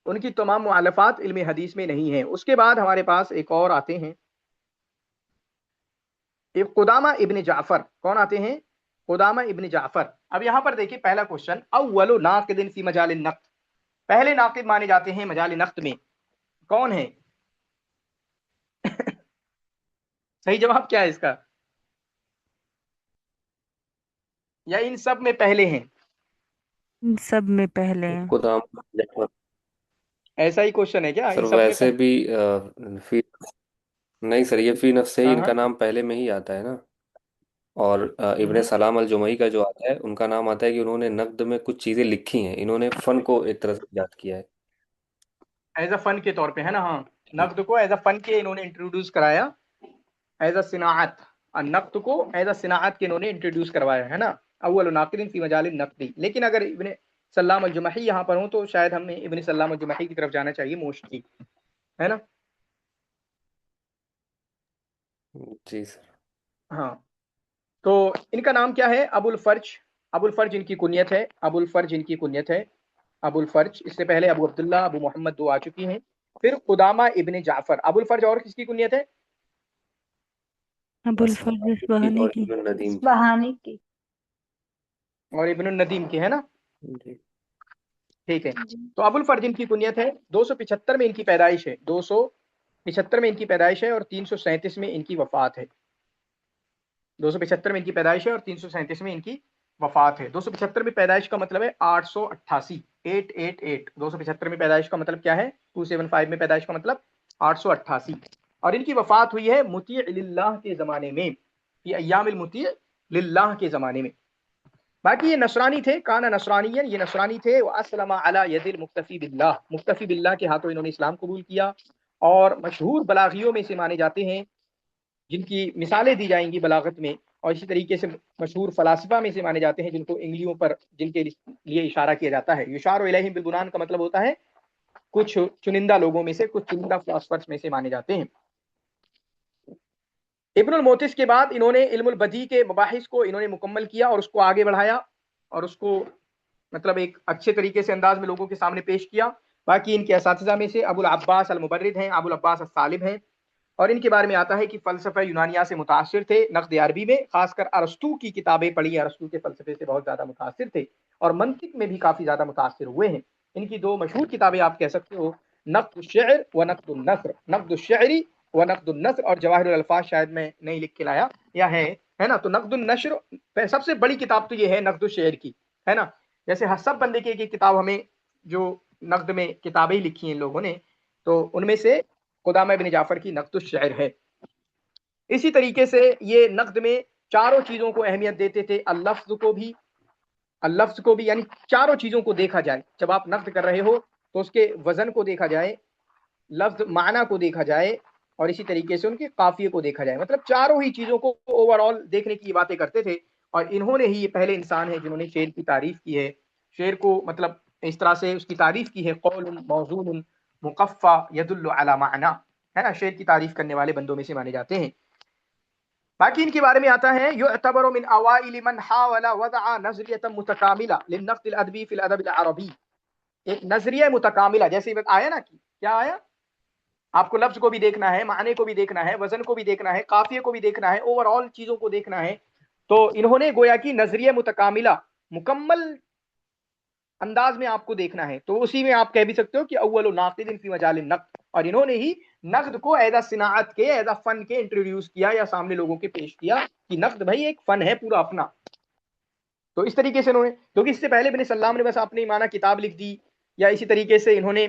ان کی تمام مؤلفات علم حدیث میں نہیں ہیں. اس کے بعد ہمارے پاس ایک اور آتے ہیں قدامہ ابن جعفر. کون آتے ہیں؟ قدامہ ابن جعفر. اب یہاں پر دیکھیے پہلا کوشچن، اول ناقد فی مجال النقد. پہلے ناقد مانے جاتے ہیں مجال نقد میں، کون ہے؟ صحیح جواب کیا ہے اس کا؟ یا ان سب میں پہلے ہیں؟ ان سب میں پہلے ہیں. قدامہ. ایسا ہی کوشچن ہے کیا؟ سر ان سب میں ویسے پہلے؟ بھی فی نہیں سر، یہ فی نفس ہی ان ہاں کا نام پہلے میں ہی آتا ہے نا. اور ابن ہاں سلام الجمعی کا جو آتا ہے، ان کا نام آتا ہے کہ انہوں نے نقد میں کچھ چیزیں لکھی ہیں، انہوں نے فن کو ایک طرح سے ایجاد کیا ہے. ایز اے فن کے طور پہ ہے نا. ہاں نقد کو ایز اے فن کے انہوں نے انٹروڈیوس کرایا، ایز اے صناعت. نقد کو ایز اے صناعت کے انہوں نے انٹروڈیوس کروایا ہے نا. اول ناقد فی مجال النقد. لیکن اگر ابن سلام الجمحی یہاں پر ہوں تو شاید ہمیں ابن سلام الجمحی کی طرف جانا چاہیے موسٹلی، ہے نا. جی سر. ہاں تو ان کا نام کیا ہے؟ ابو الفرج. ابو الفرج ان کی کنیت ہے. ابو الفرج ان کی کنیت ہے. ابو الفرج. اس سے پہلے ابو عبداللہ، ابو محمد دو آ چکی ہیں. پھر قدامہ ابن جعفر. ابو الفرج اور کس کی کنیت ہے؟ ابو الفضل اصفہانی اور کی. ابن ندیم کی. اصفہانی کی. اور ابن الندیم کی ہے نا. جی. ٹھیک ہے. جی تو ابو الفرج ان کی کنیت ہے. 275 میں ان کی پیدائش ہے. 275 میں ان کی پیدائش ہے اور 337 میں ان کی وفات ہے. 275 میں ان کی پیدائش ہے اور 337 میں ان کی وفات ہے. 275 میں پیدائش کا مطلب ہے 888. 888. 275 میں پیدائش کا مطلب کیا ہے؟ 275 میں پیدائش کا مطلب 888. اور ان کی وفات ہوئی ہے مطیع للہ کے زمانے میں، فی ایام المطیع للہ کے زمانے میں. باقی یہ نصرانی تھے. کانا نصرانیا، یہ نصرانی تھے. واسلم علی ید المکتفی باللہ، مکتفی باللہ کے ہاتھوں انہوں نے اسلام قبول کیا. اور مشہور بلاغیوں میں سے مانے جاتے ہیں، جن کی مثالیں دی جائیں گی بلاغت میں. اور اسی طریقے سے مشہور فلاسفہ میں سے مانے جاتے ہیں جن کو انگلیوں پر جن کے لیے اشارہ کیا جاتا ہے. یشار الیہم بالبنان کا مطلب ہوتا ہے کچھ چنندہ لوگوں میں سے، کچھ چنندہ فلاسفرز میں سے مانے جاتے ہیں. ابن الموتس کے بعد انہوں نے علم البدیع کے مباحث کو انہوں نے مکمل کیا اور اس کو آگے بڑھایا اور اس کو مطلب ایک اچھے طریقے سے انداز میں لوگوں کے سامنے پیش کیا. باقی ان کے اساتذہ میں سے ابو العباس المبرد ہیں، ابو العباس الثالب ہیں. اور ان کے بارے میں آتا ہے کہ فلسفہ یونانیہ سے متاثر تھے. نقد عربی میں خاص کر ارسطو کی کتابیں پڑھی، ارسطو کے فلسفے سے بہت زیادہ متاثر تھے اور منطق میں بھی کافی زیادہ متاثر ہوئے ہیں. ان کی دو مشہور کتابیں آپ کہہ سکتے ہو، نقد الشعر و نقد النثر. نقد الشعری و نقد النثر. اور جواہر الالفاظ شاید میں نہیں لکھ کے لایا یا ہے نا. تو نقد النشر سب سے بڑی کتاب تو یہ ہے نقد الشعر کی، ہے نا. جیسے ہر سب بندے کی ایک کتاب ہمیں جو نقد میں کتابیں لکھی ہیں ان لوگوں نے، تو ان میں سے قدامہ ابن جعفر کی نقد الشعر ہے۔ اسی طریقے سے یہ نقد میں چاروں چیزوں کو اہمیت دیتے تھے، اللفظ کو بھی، یعنی چاروں چیزوں کو دیکھا جائے۔ جب آپ نقد کر رہے ہو تو اس کے وزن کو دیکھا جائے، لفظ معنی کو دیکھا جائے، اور اسی طریقے سے ان کے قافیے کو دیکھا جائے۔ مطلب چاروں ہی چیزوں کو اوور آل دیکھنے کی باتیں کرتے تھے، اور انہوں نے ہی یہ پہلے انسان ہیں جنہوں نے شعر کی تعریف کی ہے۔ شعر کو مطلب اس طرح سے اس کی تعریف کی ہے، قول موزون مقفع یدل علی معنی، ہے نا، شعر کی تعریف کرنے والے بندوں میں سے مانے جاتے ہیں۔ باقی ان کے بارے میں آتا ہے یعتبر من اوائل من حاول وضع نظریۃ متکاملہ للنقد الادبی فی الادب العربی، ایک نظریہ متکاملہ، جیسے آیا نا، کیا آیا، آپ کو لفظ کو بھی دیکھنا ہے، معنی کو بھی دیکھنا ہے، وزن کو بھی دیکھنا ہے، قافیے کو بھی دیکھنا ہے، اوور آل چیزوں کو دیکھنا ہے۔ تو انہوں نے گویا کہ نظریہ متکاملہ، مکمل انداز میں آپ کو دیکھنا ہے، تو اسی میں آپ کہہ بھی سکتے ہو کہ اول ناقد فی مجال النقد، اور انہوں نے ہی نقد کو ایز اے صناعت کے، ایز اے فن کے انٹروڈیوس کیا یا سامنے لوگوں کے پیش کیا کہ نقد بھائی ایک فن ہے پورا اپنا۔ تو اس طریقے سے انہوں نے، کیونکہ اس سے پہلے ابن سلام نے بس اپنے معنی کتاب لکھ دی، یا اسی طریقے سے انہوں نے،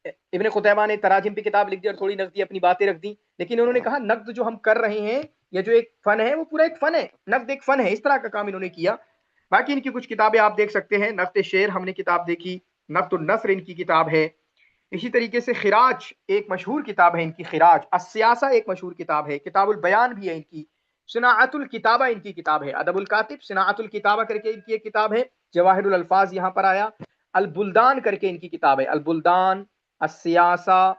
ابن قتیبہ نے تراجم پہ کتاب لکھ دی اور تھوڑی نقدی اپنی باتیں رکھ دی، لیکن انہوں نے کہا نقد جو ہم کر رہے ہیں یا جو ایک فن ہے وہ پورا ایک فن ہے، نقد ایک فن ہے، اس طرح کا کام انہوں نے کیا۔ باقی ان کی کچھ کتابیں آپ دیکھ سکتے ہیں، نقد شعر ہم نے کتاب دیکھی، نقد النثر ان کی کتاب ہے، اسی طریقے سے خراج ایک مشہور کتاب ہے ان کی، خراج السیاسہ ایک مشہور کتاب ہے، کتاب البیان بھی ہے ان کی، صناعت الکتابہ ان کی کتاب ہے، ادب الکاتب صناعت الکتابہ کر کے ان کی ایک کتاب ہے، جواہر الالفاظ یہاں پر آیا، البلدان کر کے ان کی کتاب ہے، البلدان السیاسہ،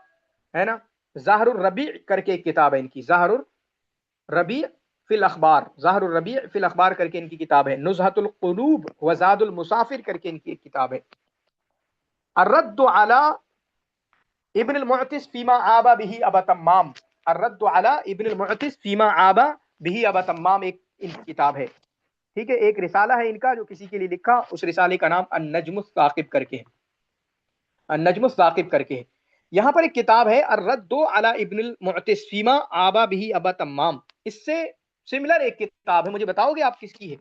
ہے نا، ظاہر الربیع کر کے ایک کتاب ہے ان کی، ظاہر الربیع فی الاخبار، ظاہر الربیع فی الاخبار کر کے ان کی کتاب ہے، نزہۃ القلوب وزاد المسافر کر کے ان کی ایک کتاب ہے، الرد علی ابن المعتز فیما آبا به ابا تمام، الرد علی ابن المعتز فیما آبا به ابا تمام ایک ان کی کتاب ہے، ٹھیک ہے، ایک رسالہ ہے ان کا جو کسی کے لیے لکھا، اس رسالے کا نام النجم الثاقب کر کے ہے، النجم الثاقب کر کے ہے۔ یہاں پر ایک کتاب ہے الرد علی ابن المعتز فیما آبا به ابا تمام، اس سے سملر ایک کتاب ہے، مجھے بتاؤ گے آپ کس کی ہے؟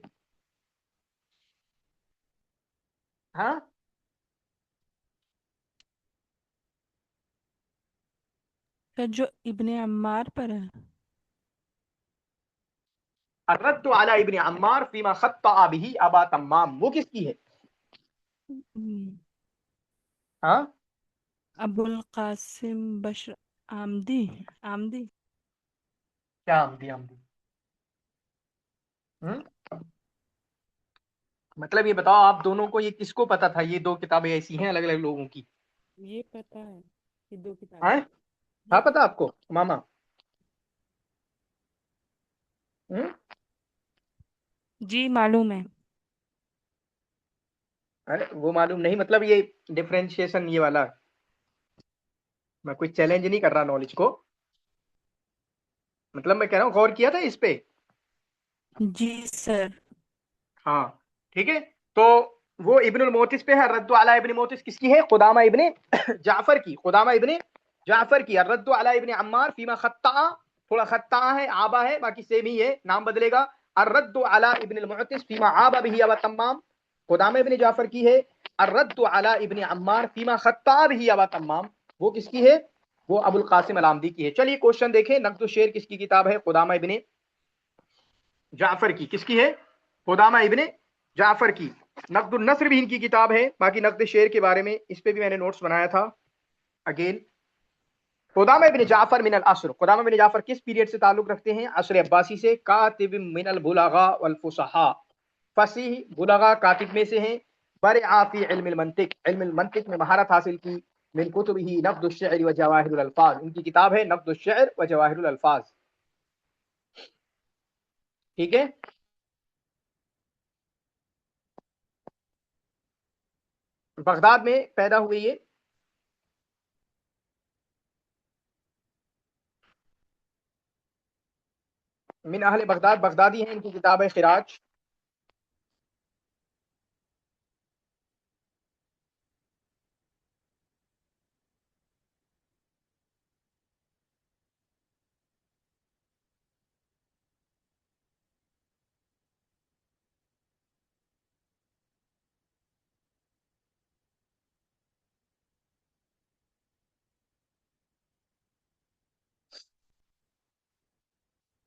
ہاں، سر جو ابن عمار پر ہے، الرد علی ابن عمار فیما خطأ به ابا تمام، وہ کس کی ہے؟ ہاں، ابو القاسم بشر آمدی، آمدی کیا آمدی آمدی؟ مطلب یہ بتاؤ آپ دونوں کو، یہ کس کو پتا تھا یہ دو کتابیں ایسی ہیں الگ الگ لوگوں کی؟ یہ پتا ہے کہ دو کتابیں ہاں، یہ پتا آپ کو ماما؟ جی معلوم ہے۔ ارے وہ معلوم نہیں، مطلب یہ ڈفرینشیشن یہ والا، میں کوئی چیلنج نہیں کر رہا نالج کو، مطلب میں کہہ رہا ہوں غور کیا تھا اس پہ؟ جی سر۔ ہاں ٹھیک ہے، تو وہ ابن الموتس پہ ہے، رد علی ابن موتس کس کی ہے؟ قدامہ ابن جعفر کی، قدامہ ابن جعفر کی، الرد علی ابن عمار فیما خطا، تھوڑا خطا ہے، آبا ہے، باقی سیم ہی ہے، نام بدلے گا، الرد علی ابن المعتز فیما آبا به ابا تمام، قدامہ ابن جعفر کی ہے، الرد علی ابن عمار فیما خطا به ابا تمام، وہ کس کی ہے؟ وہ ابو القاسم العامدی کی ہے۔ چلیے کوشچن دیکھیں، نقد الشعر کس کی کتاب ہے؟ قدامہ ابن جعفر کی، کس کی ہے؟ قدامہ ابن جعفر کی۔ نقد النثر بھی ان کی کتاب ہے، باقی نقد شعر کے بارے میں اس پہ بھی میں نے نوٹس بنایا تھا۔ اگین قدامہ ابن جعفر من العصر، قدامہ ابن جعفر کس پیریڈ سے تعلق رکھتے ہیں؟ عصر عباسی سے، کاتب من البلغاء والفصحاء، فصیح بلغاء کاتب میں سے ہیں، برع فی علم المنطق، علم المنطق میں مہارت حاصل کی، من کتبہ نقد الشعر و جواہر الالفاظ، ان کی کتاب ہے نقد الشعر و جواہر الالفاظ، ٹھیک ہے۔ بغداد میں پیدا ہوئے یہ، من اہل بغداد، بغدادی ہیں، ان کی کتاب ہے خراج۔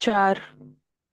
4।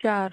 4।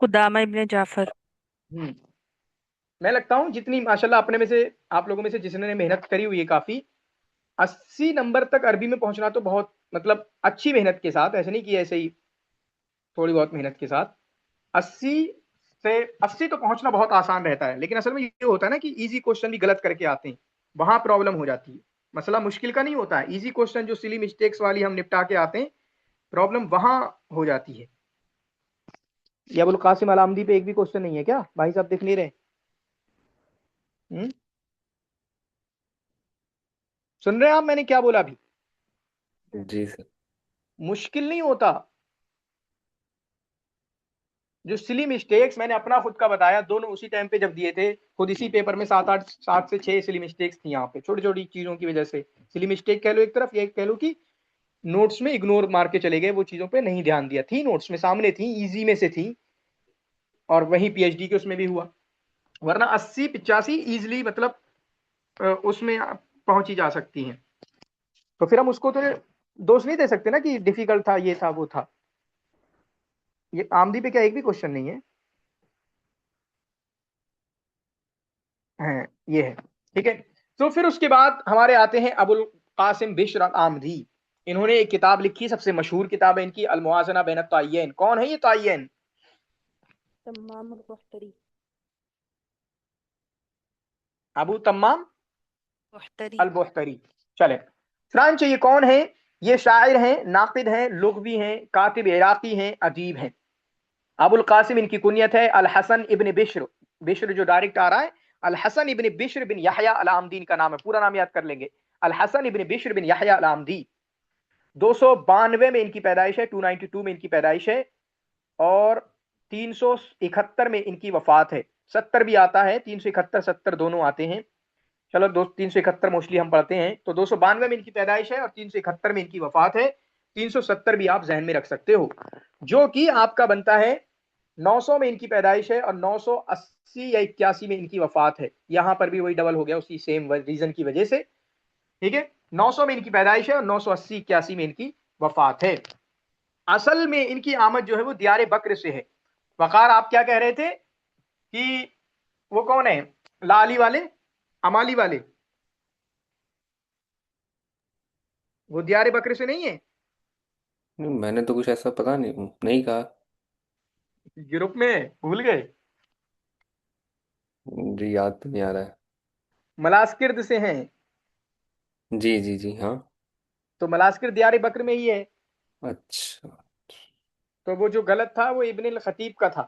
قدامہ ابن جعفر. ہوں میں لگتا ہوں جتنی ماشاءاللہ اپنے میں سے آپ لوگوں میں سے جس نے محنت کری ہوئی ہے کافی، 80 نمبر تک عربی میں پہنچنا تو بہت مطلب اچھی محنت کے ساتھ، ایسے نہیں کہ ایسے ہی تھوڑی بہت محنت کے ساتھ 80 سے 80 تو پہنچنا بہت آسان رہتا ہے. لیکن اصل میں یہ ہوتا ہے نا کہ ایزی کوشچن بھی غلط کر کے آتے ہیں، وہاں پرابلم ہو جاتی ہے. مسئلہ مشکل کا نہیں ہوتا ہے، ایزی کوشچن جو سلی مسٹیکس والی ہم نپٹا کے آتے ہیں، پرابلم وہاں ہو جاتی ہے. یہ ابو القاسم علامدی پہ ایک بھی کوشچن نہیں ہے کیا بھائی صاحب؟ دیکھ نہیں رہے؟ سن رہے ہیں آپ میں نے کیا بولا ابھی؟ جی سر. مشکل نہیں ہوتا. جو سلی مسٹیکس میں نے اپنا خود کا بتایا، دونوں اسی ٹائم پہ جب دیے تھے، خود اسی پیپر میں 7 سے 6 سلی مسٹیکس تھی یہاں پہ، چھوٹی چھوٹی چیزوں کی وجہ سے. سلی مسٹیک کہہ لو ایک طرف، یہ کہہ لو کہ نوٹس میں اگنور مار کے چلے گئے، وہ چیزوں پہ نہیں دھیان دیا. تھی نوٹس میں سامنے تھی، ایزی میں سے تھی، اور وہی پی ایچ ڈی کے اس میں بھی ہوا. ورنہ 80-85 ایزلی مطلب اس میں پہنچی جا سکتی ہیں. تو پھر ہم اس کو تو دوست نہیں دے سکتے نا کہ ڈیفیکلٹ تھا، یہ تھا، وہ تھا. یہ آمدی پہ کیا ایک بھی کوشچن نہیں ہے؟ یہ ہے. ٹھیک ہے. تو پھر اس کے بعد ہمارے آتے ہیں ابو القاسم بشر الآمدی. انہوں نے ایک کتاب لکھی، سب سے مشہور کتاب ہے ان کی، الموازنہ بین التعین. کون ہے یہ تعین؟ تمام البختری. ابو تمام بختری. البختری. چلیں، فرانچ یہ کون ہے؟ یہ شاعر ہیں، ناقد ہیں، لغوی ہیں، کاتب عراقی ہیں، ادیب ہیں. ابو القاسم ان کی کنیت ہے الحسن ابن بشر. بشر جو ڈائریکٹ آ رہا ہے، الحسن ابن بشر بن یحییٰ الآمدی کا نام ہے. پورا نام یاد کر لیں گے، الحسن ابن بشر بن یحییٰ الآمدی. 292 میں ان کی پیدائش ہے، 292 میں ان کی پیدائش ہے، اور 371 میں ان کی وفات ہے. 70 بھی آتا ہے، 371 70 دونوں آتے ہیں. چلو 371 موسٹلی ہم پڑھتے ہیں. تو 292 میں ان کی پیدائش ہے اور 371 میں ان کی وفات ہے. 370 بھی آپ ذہن میں رکھ سکتے ہو، جو کہ آپ کا بنتا ہے 900 میں ان کی پیدائش ہے اور 980 یا 81 میں ان کی وفات ہے. یہاں پر بھی وہی ڈبل ہو گیا اسی سیم ریزن کی وجہ سے. ٹھیک ہے، 900 میں ان کی پیدائش ہے اور 980 81 میں ان کی وفات ہے. اصل میں ان کی آمد جو ہے وہ دیار بکر سے ہے. وقار آپ کیا کہہ رہے تھے کہ وہ کون ہے؟ لالی والے، امالی والے، وہ دیار بکر سے نہیں ہے؟ میں نے تو کچھ ایسا پتا نہیں کہا. یورپ میں بھول گئے؟ جی یاد تو نہیں آ رہا ہے. ملاسکرد سے ہیں. جی جی جی ہاں. تو ملاسکر دیار بکر میں ہی ہے. اچھا. تو وہ جو غلط تھا وہ ابن الخطیب کا تھا،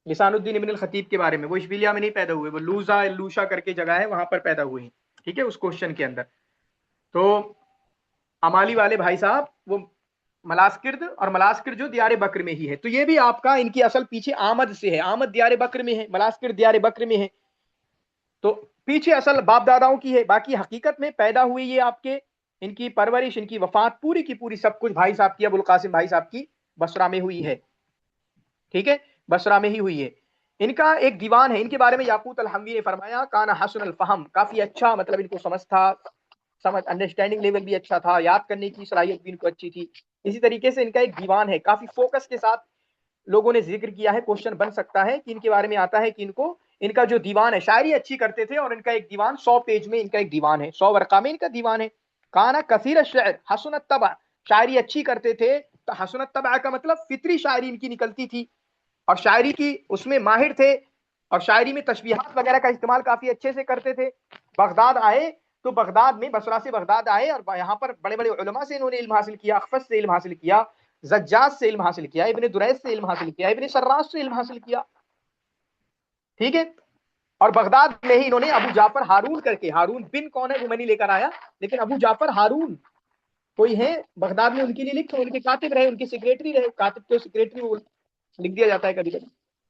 لسان الدین ابن الخطیب کے بارے میں. وہ اشبیلیہ میں نہیں پیدا ہوئے، وہ لوشا کر کے جگہ ہے، وہاں پر پیدا ہوئے ہیں. ٹھیک ہے، اس کوشچن کے اندر. تو امالی والے بھائی صاحب وہ ملاسکرد، اور ملاسکر جو دیار بکر میں ہی ہے. تو یہ بھی آپ کا ان کی اصل پیچھے آمد سے ہے. آمد دیار بکر میں ہے، ملاسکر دیار بکر میں ہے. تو پیچھے اصل باپ داداؤں کی ہے. باقی حقیقت میں پیدا ہوئی یہ آپ کے، ان کی پرورش، ان کی وفات پوری کی پوری سب کچھ بھائی صاحب کی، ابو القاسم بھائی صاحب کی بصرہ میں ہوئی ہے. ٹھیک ہے، بصرہ میں ہی ہوئی ہے. ان کا ایک دیوان ہے، ان کے بارے میں یاقوت الحموی نے فرمایا کان حسن الفہم، کافی اچھا مطلب ان کو سمجھ تھا، سمجھ انڈرسٹینڈنگ لیول بھی اچھا تھا، یاد کرنے کی صلاحیت بھی ان کو اچھی تھی. اسی طریقے سے ان کا ایک دیوان ہے، کافی فوکس کے ساتھ لوگوں نے ذکر کیا ہے. کوشچن بن سکتا ہے کہ ان کے بارے میں آتا ہے کہ ان کا جو دیوان ہے، شاعری اچھی کرتے تھے، اور ان کا ایک دیوان 100 پیج میں ان کا ایک دیوان ہے، 100 ورقہ میں ان کا دیوان ہے. کانا کثیر الشعر حسن الطبع، شاعری اچھی کرتے تھے. تو حسن الطبع کا مطلب فطری شاعری ان کی نکلتی تھی، اور شاعری کی اس میں ماہر تھے، اور شاعری میں تشبیہات وغیرہ کا استعمال کافی اچھے سے کرتے تھے. بغداد آئے تو بغداد میں، بصرہ سے بغداد آئے، اور یہاں پر بڑے بڑے علماء سے انہوں نے علم حاصل کیا. اخفش سے علم حاصل کیا، زجاج سے علم حاصل کیا، ابن دریس سے علم حاصل کیا، ابن سراج سے علم حاصل کیا. ٹھیک ہے، اور بغداد میں ہی انہوں نے ابو جعفر ہارون کر کے، ہارون بن کون ہے وہ میں نہیں لے کر آیا، لیکن ابو جعفر ہارون کوئی ہے بغداد میں، ان کے لیے لکھو، ان کے کاتب رہے، ان کے سیکریٹری رہے. کاتب تو سیکریٹری وہ لکھ دیا جاتا ہے کبھی کبھی.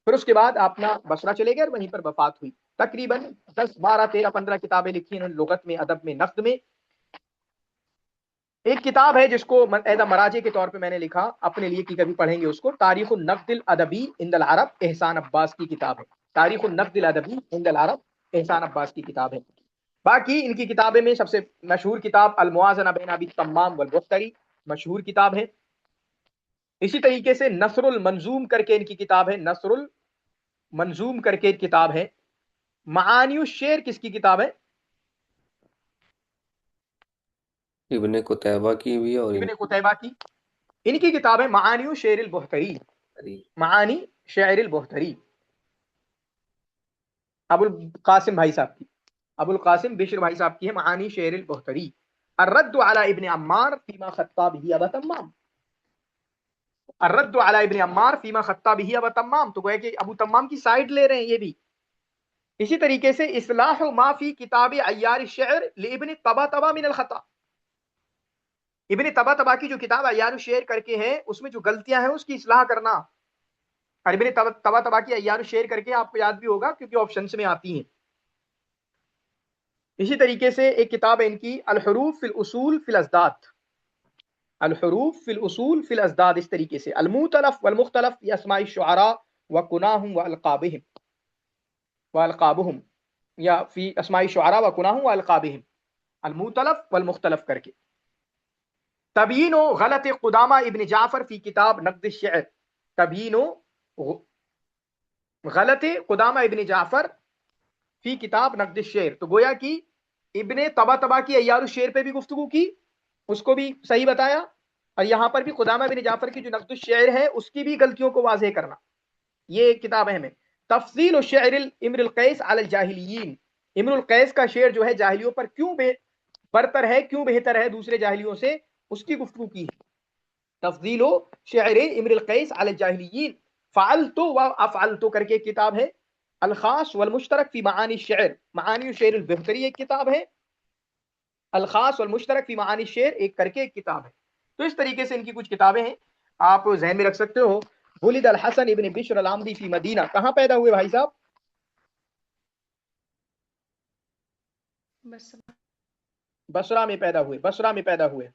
پھر اس کے بعد اپنا بصرہ چلے گئے اور وہیں پر وفات ہوئی. تقریباً 10 12 13 15 کتابیں لکھی انہوں نے، لغت میں، ادب میں، نقد میں. ایک کتاب ہے جس کو ایدا مراجع کے طور پہ میں نے لکھا اپنے لیے، کہ کبھی پڑھیں گے اس کو، تاریخ النقد الادبی عند العرب، احسان عباس کی کتاب ہے. تاریخ النقد الادبی عند العرب، احسان عباس کی کتاب ہے. باقی ان کی کتابیں میں سب سے مشہور کتاب الموازنہ بین ابی تمام والبختری مشہور کتاب ہے. اسی طریقے سے نثر المنظوم کر کے ان کی کتاب ہے، نثر المنظوم کر کے کتاب ہے۔ معانی الشعر کس کی کتاب ہے؟ ابن قتیبہ کی بھی اور ابن قتیبہ کی، ان کی کتاب ہے معانی الشعر البحتری، معانی شعر البحتری، ابو القاسم بھائی صاحب کی، ابو القاسم بشر بھائی صاحب کی ہے معانی شعر البحتری۔ الرد علی ابن عمار فیما خطا به ابا تمام، الرد علی ابن عمار فیما خطا به ابا تمام، تو گویا کہ ابو تمام کی سائڈ لے رہے ہیں یہ بھی۔ اسی طریقے سے اصلاح ما فی کتاب عیار الشعر لابن طباطبا من الخطا، ابن طباطبا کی جو کتاب عیار الشعر کر کے ہے اس میں جو غلطیاں ہیں اس کی اصلاح کرنا، اور ابن طباطبا کی عیار الشعر کر کے آپ کو یاد بھی ہوگا کیونکہ آپشنز میں آتی ہیں۔ اسی طریقے سے ایک کتاب ہے ان کی الحروف فی الاصول فی الازداد، الحروف فی الاصول فی الازداد، اس طریقے سے المختلف والمختلف فی اسماء الشعراء وکناہم والقابہم یا فی اسماء الشعراء وکناہم والقابہم، المختلف والمختلف کر کے۔ تبیین غلط قدامہ ابن جعفر فی کتاب نقد الشعر، تبیین غلط قدامہ ابن جعفر فی کتاب نقد الشعر، تو گویا کہ ابن طباطبا کی عیار الشعر پہ بھی گفتگو کی، اس کو بھی صحیح بتایا، اور یہاں پر بھی قدامہ بن جعفر کی جو نقد الشعر ہے اس کی بھی غلطیوں کو واضح کرنا، یہ کتاب اہم ہے۔ تفضیل الشعر امر القیس علی الجاہلیین، امر القیس کا شعر جو ہے جاہلیوں پر کیوں برتر ہے، کیوں بہتر ہے دوسرے جاہلیوں سے، اس کی گفتگو کی ہے۔ تفضیل شعر امر القیس علی الجاہلیین، فعلت و افعلت کر کے کتاب ہے۔ الخاص والمشترک فی معانی الشعر، معانی الشعر البحتری ایک کتاب ہے، الخاص والمشترک فی معانی الشعر ایک کر کے ایک کتاب ہے۔ تو اس طریقے سے ان کی کچھ کتابیں ہیں، آپ ذہن میں رکھ سکتے ہو۔ ولد الحسن ابن بشر العامدی فی مدینہ، کہاں پیدا ہوئے بھائی صاحب؟ بصرہ میں پیدا ہوئے، بصرہ میں پیدا ہوئے۔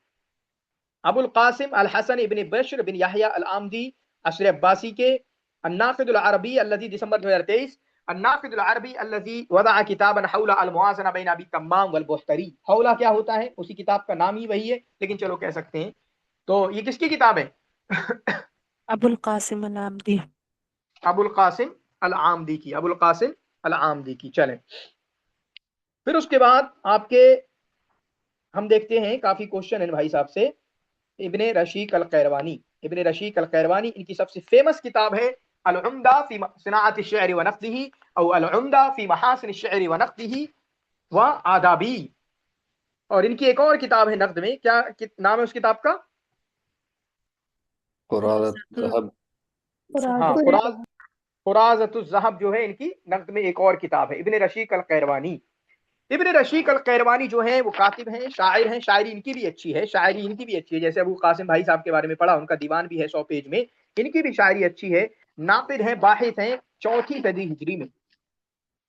ابو القاسم الحسن ابن بشر بن یحییٰ العامدی عصر عباسی کے، الناقد العربی الذی دسمبر 2023، الناقد العربی الذی وضع کتابا حول الموازنہ بین ابی تمام والبحتری، حولہ کیا ہوتا ہے، اسی کتاب کا نام ہی وہی ہے لیکن چلو کہہ سکتے ہیں۔ تو یہ کس کی کتاب ہے؟ ابو القاسم العامدی۔ ابو القاسم العامدی کی، ابو القاسم العامدی کی۔ چلیں پھر اس کے بعد آپ کے ہم دیکھتے ہیں کافی کوشچن ہیں بھائی صاحب سے۔ ابن رشیق القیروانی، ابن رشیق القیروانی ان کی سب سے فیمس کتاب ہے العمدہ فی صناعت الشعر ونقدہ، او العمدہ فی محاسن الشعر ونقدہ وآدابی، اور ان کی ایک اور کتاب ہے نقد میں، کیا نام ہے اس کتاب کا؟ قرارت ذهب، ہاں، قرازۃ الذہب جو ہے ان کی نقد میں ایک اور کتاب ہے، ابن رشیق القیروانی۔ ابن رشیق القیروانی جو ہیں وہ کاتب ہیں، شاعر ہیں، شاعری ان کی بھی اچھی ہے، شاعری ان کی بھی اچھی ہے، جیسے ابو قاسم بھائی صاحب کے بارے میں پڑھا، ان کا دیوان بھی ہے 100 پیج میں، ان کی بھی شاعری اچھی ہے۔ ناقد ہیں، باحث ہیں، چوتھی صدی ہجری میں،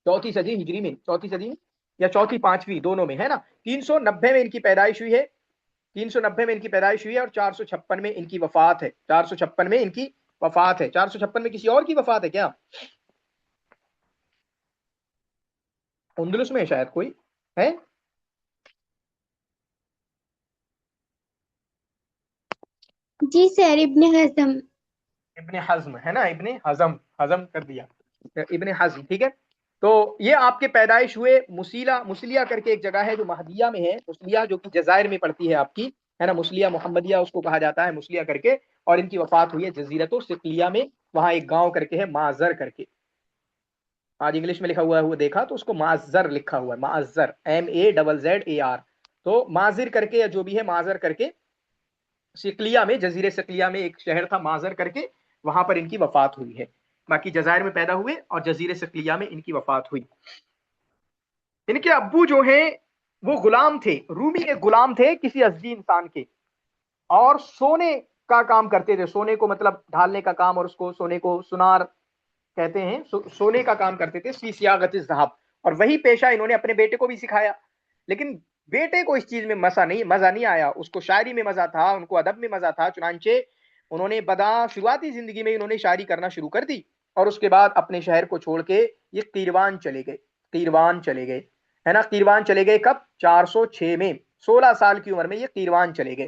چوتھی صدی ہجری میں، چوتھی صدی یا چوتھی پانچویں دونوں میں ہے نا۔ 390 میں ان کی پیدائش ہوئی ہے، 390 میں ان کی پیدائش ہوئی ہے، اور 456 میں ان کی وفات ہے، 456 میں ان کی وفات ہے۔ 456 میں کسی اور کی وفات ہے کیا؟ اندلس میں شاید کوئی ہے؟ جی سر، ابن حزم۔ ابن حزم ہے نا، ابن حزم، حزم کر دیا، ابن حزم، ٹھیک ہے۔ تو یہ آپ کے پیدائش ہوئے مسلیہ کر کے ایک جگہ ہے جو مہدیہ میں ہے، مسلیہ جو کہ جزائر میں پڑتی ہے آپ کی، ہے نا، مسلیہ محمدیہ اس کو کہا جاتا ہے، مسلیہ کر کے، اور ان کی وفات ہوئی ہے جزیرۃ الصقلیہ میں، وہاں ایک گاؤں کر کے ہے معذر کر کے، آج انگلش میں لکھا ہوا ہے وہ دیکھا تو اس کو معذر لکھا ہوا ہے، معذر، MAZZAR، تو معذر کر کے یا جو بھی ہے معذر کر کے، سقلیہ میں، جزیرے سقلیہ میں ایک شہر تھا معذر کر کے، وہاں پر ان کی وفات ہوئی ہے۔ باقی جزائر میں پیدا ہوئے اور جزیرے سقلیہ میں ان کی وفات ہوئی۔ ان کے ابو جو ہیں وہ غلام تھے، رومی کے غلام تھے کسی ازدی انسان کے، اور سونے کا کام کرتے تھے، سونے کو مطلب ڈھالنے کا کام، اور اس کو سونے کو سنار کہتے ہیں، سونے کا کام کرتے تھے، فی صیاغت الذهب، اور وہی پیشہ انہوں نے اپنے بیٹے کو بھی سکھایا، لیکن بیٹے کو اس چیز میں مزہ نہیں آیا، اس کو شاعری میں مزہ تھا، ان کو ادب میں مزہ تھا، چنانچہ انہوں نے شروعاتی زندگی میں انہوں نے شاعری کرنا شروع کر دی، اور اس کے بعد اپنے شہر کو چھوڑ کے یہ قیروان چلے گئے، قیروان چلے گئے، ہے نا۔ قیروان چلے گئے کب؟ 406 میں، 16 سال کی عمر میں یہ قیروان چلے گئے۔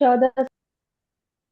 14।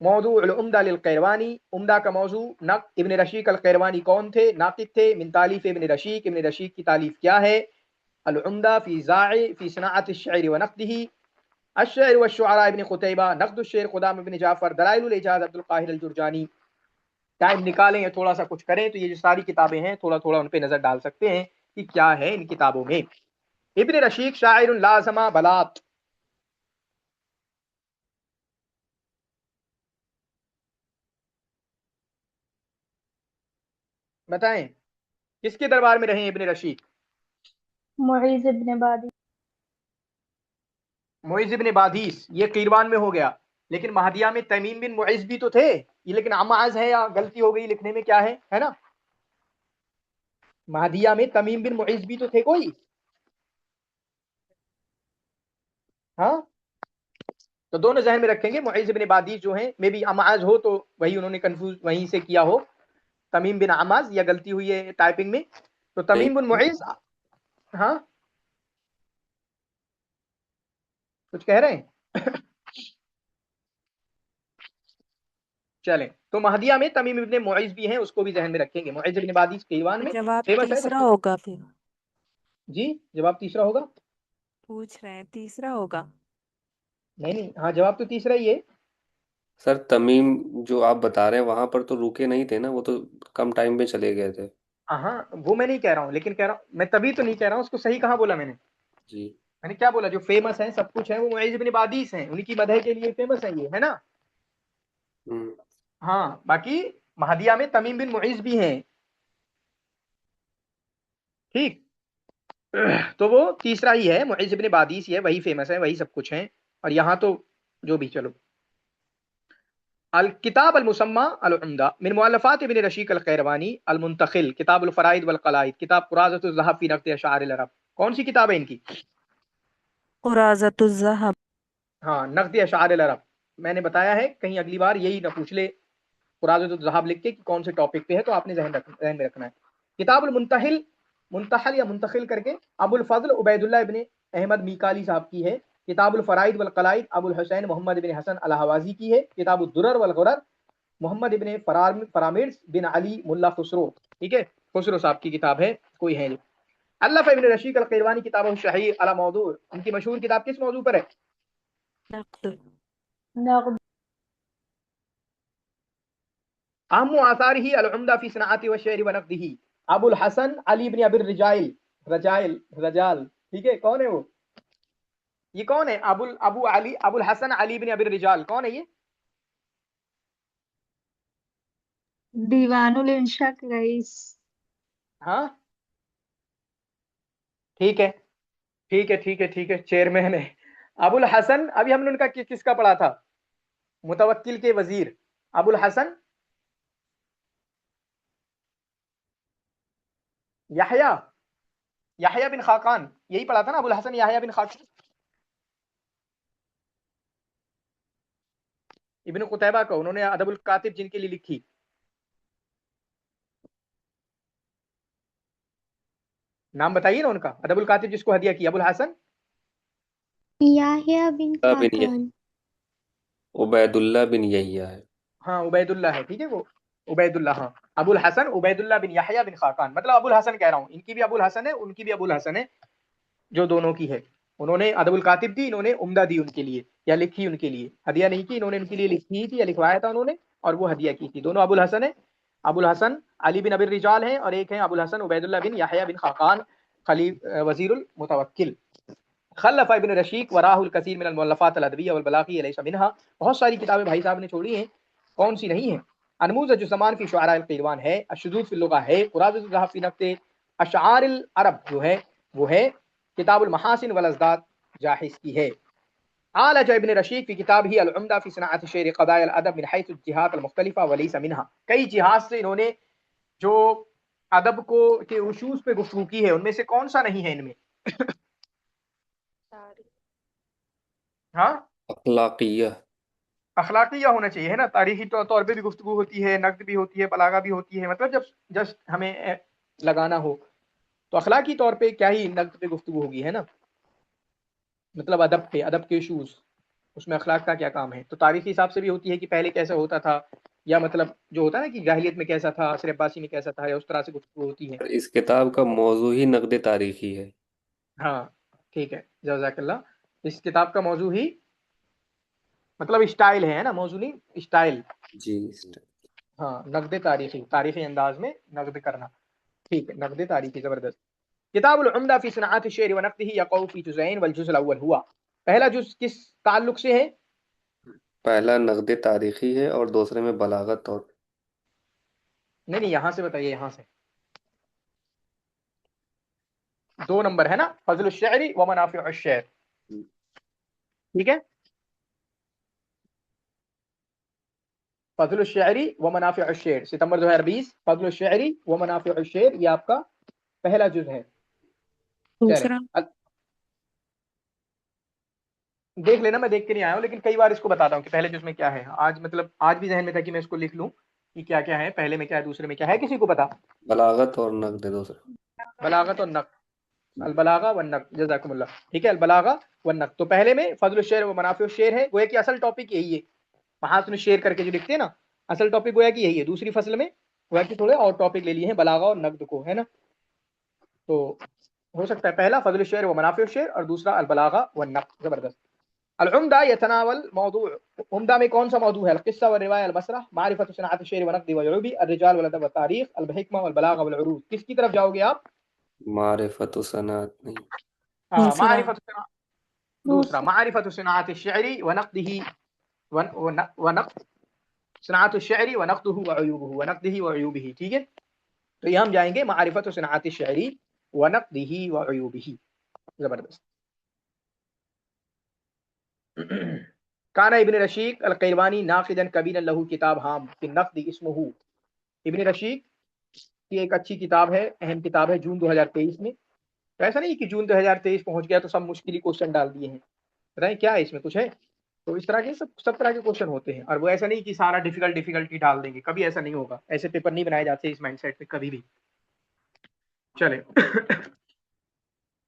موضوع العمدہ للقیروانی، عمدہ کا موضوع ابن رشیق القیروانی کون تھے، ناقد تھے، من تالیف ابن رشیق، ابن رشیق کی تالیف کیا ہے، العمدہ فی صناعت الشعر ونقدہ، الشعر والشعراء ابن قتیبہ، نقد الشعر قدام ابن جعفر، دلائل الاعجاز عبد القاہر الجرجانی۔ ٹائم نکالیں یا تھوڑا سا کچھ کریں تو یہ جو ساری کتابیں ہیں تھوڑا تھوڑا ان پہ نظر ڈال سکتے ہیں کہ کیا ہے ان کتابوں میں۔ ابن رشیق شاعر لازمہ بلات، بتائیں کس کے دربار میں رہے ہیں ابن رشید؟ معیز ابن بادی، معیز ابن بادیس، یہ قیروان میں ہو گیا، لیکن مہدیہ میں تمیم بن معیز بھی تو تھے، یہ لیکن عماز ہے یا غلطی ہو گئی لکھنے میں، کیا ہے نا، مہدیہ میں تمیم بن معیز بھی تو تھے کوئی، ہاں تو دونوں ذہن میں رکھیں گے، معیز ابن بادیس جو ہیں میں بھی عماز ہو تو وہی انہوں نے کنفیوز وہیں سے کیا ہو، تمیم بن عماز، یا غلطی ہوئی ہے ٹائپنگ میں، تو تمیم بن معیز، ہاں کچھ کہہ رہے ہیں چلیں، تو مہدیہ میں تمیم ابن معیز بھی ہیں، اس کو بھی ذہن میں رکھیں گے، معیز ابن بادیس قیروان میں جواب فیمس ہے تیسرا سب کو۔ ہوگا پھر، جی جواب تیسرا ہوگا، پوچھ رہے ہیں تیسرا ہوگا۔ نہیں ہاں جواب تو تیسرا ہی ہے۔ سر تمیم جو آپ بتا رہے ہیں وہاں پر تو رکے نہیں تھے نا، وہ تو کم ٹائم میں چلے گئے تھے۔ ہاں وہ میں نہیں کہہ رہا ہوں، لیکن کہہ رہا ہوں میں تبھی تو نہیں کہہ رہا ہوں اس کو صحیح کہاں بولا میں نے، جی میں نے کیا بولا، جو فیمس ہیں سب کچھ ہیں وہ معیز ابن بادیس ہیں، انہی کی مدح کے لیے فیمس ہیں یہ، ہے نا، ہوں، ہاں باقی مہدیہ میں تمیم بن معیز بھی ہیں، ٹھیک، تو وہ تیسرا ہی ہے، معیز ابن بادیس ہی ہے، وہی فیمس ہے، وہی سب کچھ ہیں، اور یہاں تو جو بھی چلو۔ الکتاب المسمى العمدہ من مؤلفات ابن رشیق القیروانی، المنتخل، کتاب الفرائض والقلائد، کتاب قراضۃ الذهب فی نقد اشعار العرب، کون سی کتاب ہے ان کی؟ قراضۃ الذہب، ہاں نقد اشعار العرب، میں نے بتایا ہے کہیں اگلی بار یہی نہ پوچھ لے قراضۃ الذهب لکھ کے کہ کون سے ٹاپک پہ ہے، تو آپ نے ذہن میں رکھنا ہے۔ کتاب المنتحل، منتحل یا منتخل کر کے ابو الفضل عبید اللہ ابن احمد میکالی صاحب کی ہے۔ کتاب الفرائض والقلائد ابو الحسین محمد بن حسن الحوازی کی ہے۔ کتاب الدرر والغرر محمد ابن فرامرز بن علی ملا خسرو، ٹھیک ہے، خسرو صاحب کی کتاب ہے، کوئی ہے جو الف ابن رشیق القیروانی کتاب الشہیر علی موضوع، ان کی مشہور کتاب کس موضوع پر ہے؟ نقد، نقد، اہم آثارہ العمدہ فی صناعت والشعر ونقدہ، ابو الحسن علی بن ابی الرجائل، رجال، ٹھیک ہے، کون ہے وہ، یہ کون ہے ابو الحسن علی بن ابی الرجال، کون ہے یہ؟ دیوان الانشاء کا رئیس، ہاں ٹھیک ہے ٹھیک ہے ٹھیک ہے ٹھیک ہے، چیئرمین ہے ابو الحسن، ابھی ہم نے ان کا کس کا پڑھا تھا، متوکل کے وزیر ابو الحسن یحییٰ بن خاقان، یہی پڑھا تھا نا، ابو الحسن یحییٰ بن خاقان، ابن قتیبہ کو انہوں نے ادب الکاتب جن کے لیے لکھی، نام بتائیے نا ان کا، ادب الکاتب جس کو ہدیہ کیا، ابو الحسن یحییٰ بن بن خاقان، عبید اللہ بن یحییٰ ہے۔ ہاں عبید اللہ ہے، ٹھیک ہے، وہ عبید اللہ، ہاں ابو الحسن عبید اللہ بن یحییٰ بن خاقان، مطلب ابو الحسن کہہ رہا ہوں، ان کی بھی ابو الحسن ہے، ان کی بھی ابو الحسن ہے، جو دونوں کی ہے، انہوں نے ادب الکاتب دی، انہوں نے عمدہ دی ان کے لیے، یا لکھی ان کے لیے، ہدیہ نہیں کی، انہوں نے ان کے لیے لکھی تھی یا لکھوایا تھا انہوں نے، اور وہ ہدیہ کی تھی، دونوں ابو الحسن ہے، ابو الحسن علی بن ابی الرجال ہیں، اور ایک ہیں ابو الحسن عبید اللہ بن یحییٰ بن خاقان وزیر المتوکل۔ خلف ابن رشیق وراہ الکثیر من المؤلفات الادبیہ والبلاغیہ لیس منہا، بہت ساری کتابیں بھائی صاحب نے چھوڑی ہیں، کون سی نہیں ہیں؟ انموذج الزمان فی شعراء القیروان ہے، الشذوذ فی اللغہ ہے، قراضۃ الذهب فی نقد اشعار العرب جو ہے وہ ہے، کتاب المحاسن والازداد جاحظ کی ہے۔ عالج ابن رشید فی کتاب ہی العمدہ فی صناعت الشعر قضایا الادب من حیث الجہات المختلفہ ولیس منہا، کئی جہات سے انہوں نے جو ادب کو کے اصول پہ گفتگو کی ہے، ان میں سے کون سا نہیں ہے ان میں؟ ہاں اخلاقیہ، اخلاقیہ ہونا چاہیے، ہے نا، تاریخی طور پہ بھی گفتگو ہوتی ہے، نقد بھی ہوتی ہے، بلاغہ بھی ہوتی ہے، مطلب جب جسٹ ہمیں لگانا ہو تو اخلاقی طور پہ کیا ہی نقد پہ گفتگو ہوگی، ہے نا، مطلب ادب پہ، ادب کے ایشوز، اس میں اخلاق کا کیا کام ہے. تو تاریخی حساب سے بھی ہوتی ہے کہ پہلے کیسا ہوتا تھا، یا مطلب جو ہوتا ہے نا کہ جاہلیت میں کیسا تھا، عصر عباسی میں کیسا تھا، یا اس طرح سے گفتگو ہوتی ہے. اس کتاب کا موضوع ہی نقد تاریخی ہے. ہاں ٹھیک ہے، جزاک اللہ. اس کتاب کا موضوع ہی مطلب اسٹائل ہے نا، موضوع نہیں اسٹائل. جی. ہاں نقد تاریخی، تاریخی انداز میں نقد کرنا. ٹھیک ہے، نقد تاریخی زبردست. کتاب العمدہ فی صناعت الشعر ونقدہ یقع فی جزئین والجزء الاول ہوا. پہلا جز کس تعلق سے ہے؟ پہلا نقد تاریخی ہے اور دوسرے میں بلاغت اور نہیں یہاں سے بتائیے، یہاں سے 2 نمبر ہے نا، فضل الشعر و منافع الشعر. ٹھیک ہے، فضل الشعر و منافع الشعر ستمبر 2020. فضل الشعر و منافع الشعر یہ آپ کا پہلا جز ہے. دوسرا دیکھ لینا، میں دیکھ کے نہیں آیا ہوں لیکن کئی بار اس کو بتاتا ہوں کہ پہلے جز میں کیا ہے. آج مطلب آج بھی ذہن میں تھا کہ میں اس کو لکھ لوں کہ کیا کیا ہے، پہلے میں کیا ہے، دوسرے میں کیا ہے. کسی کو پتا؟ بلاغت اور نقد دوسرا. بلاغت اور نقد، البلاغہ والنقد. جزاکم اللہ. ٹھیک ہے، البلاغہ والنقد. تو پہلے میں فضل الشعر و منافع الشعر ہے، گویا کہ اصل ٹاپک یہی ہے. محاسن الشعر کر کے جو لکھتے ہیں نا، اصل ٹاپک گویا کہ یہی ہے. دوسری فصل میں گویا کہ تھوڑے اور ٹاپک لے لیے ہیں بلاغہ اور نقد کو، ہے نا. تو ہو سکتا ہے پہلا فضل الشعر و منافع الشعر اور دوسرا البلاغہ والنقد. زبردست. العمدہ يتناول موضوع، عمدہ میں کون سا موضوع ہے؟ القصہ والروایہ، المسرح، معرفت صناعت الشعر ونقد وعیوبہ، الرجال والادب والتاریخ، الحکمہ والبلاغہ والعروض. کس کی طرف جاؤ گے آپ؟ معرفت و صنعت نہیں. دوسرا معرفت دوسرا معرفت صناعت الشعر ونقدہ ونقد صناعت الشعر ونقدہ وعیوبہ، ونقدہ وعیوبہ. ٹھیک ہے، تو یہ ہم جائیں گے معرفت صناعت الشعر ونقدہ وعیوبہ. زبردست. کانا ابن رشید القیروانی ناقدا کبیرا له کتاب ہام فی النقد اسمہ. ابن رشید کی ایک اچھی کتاب ہے، اہم کتاب ہے، جون 2023 میں. تو ایسا نہیں کہ جون 2023 پہنچ گیا تو سب مشکل کوشچن ڈال دیے ہیں. بتائیں کیا ہے اس میں کچھ ہے؟ تو اس طرح کے سب طرح کے کوشچن ہوتے ہیں، اور وہ ایسا نہیں کہ سارا ڈیفیکلٹی ڈال دیں گے. کبھی ایسا نہیں ہوگا، ایسے پیپر نہیں بنائے جاتے اس مائنڈ سیٹ پہ کبھی بھی. چلے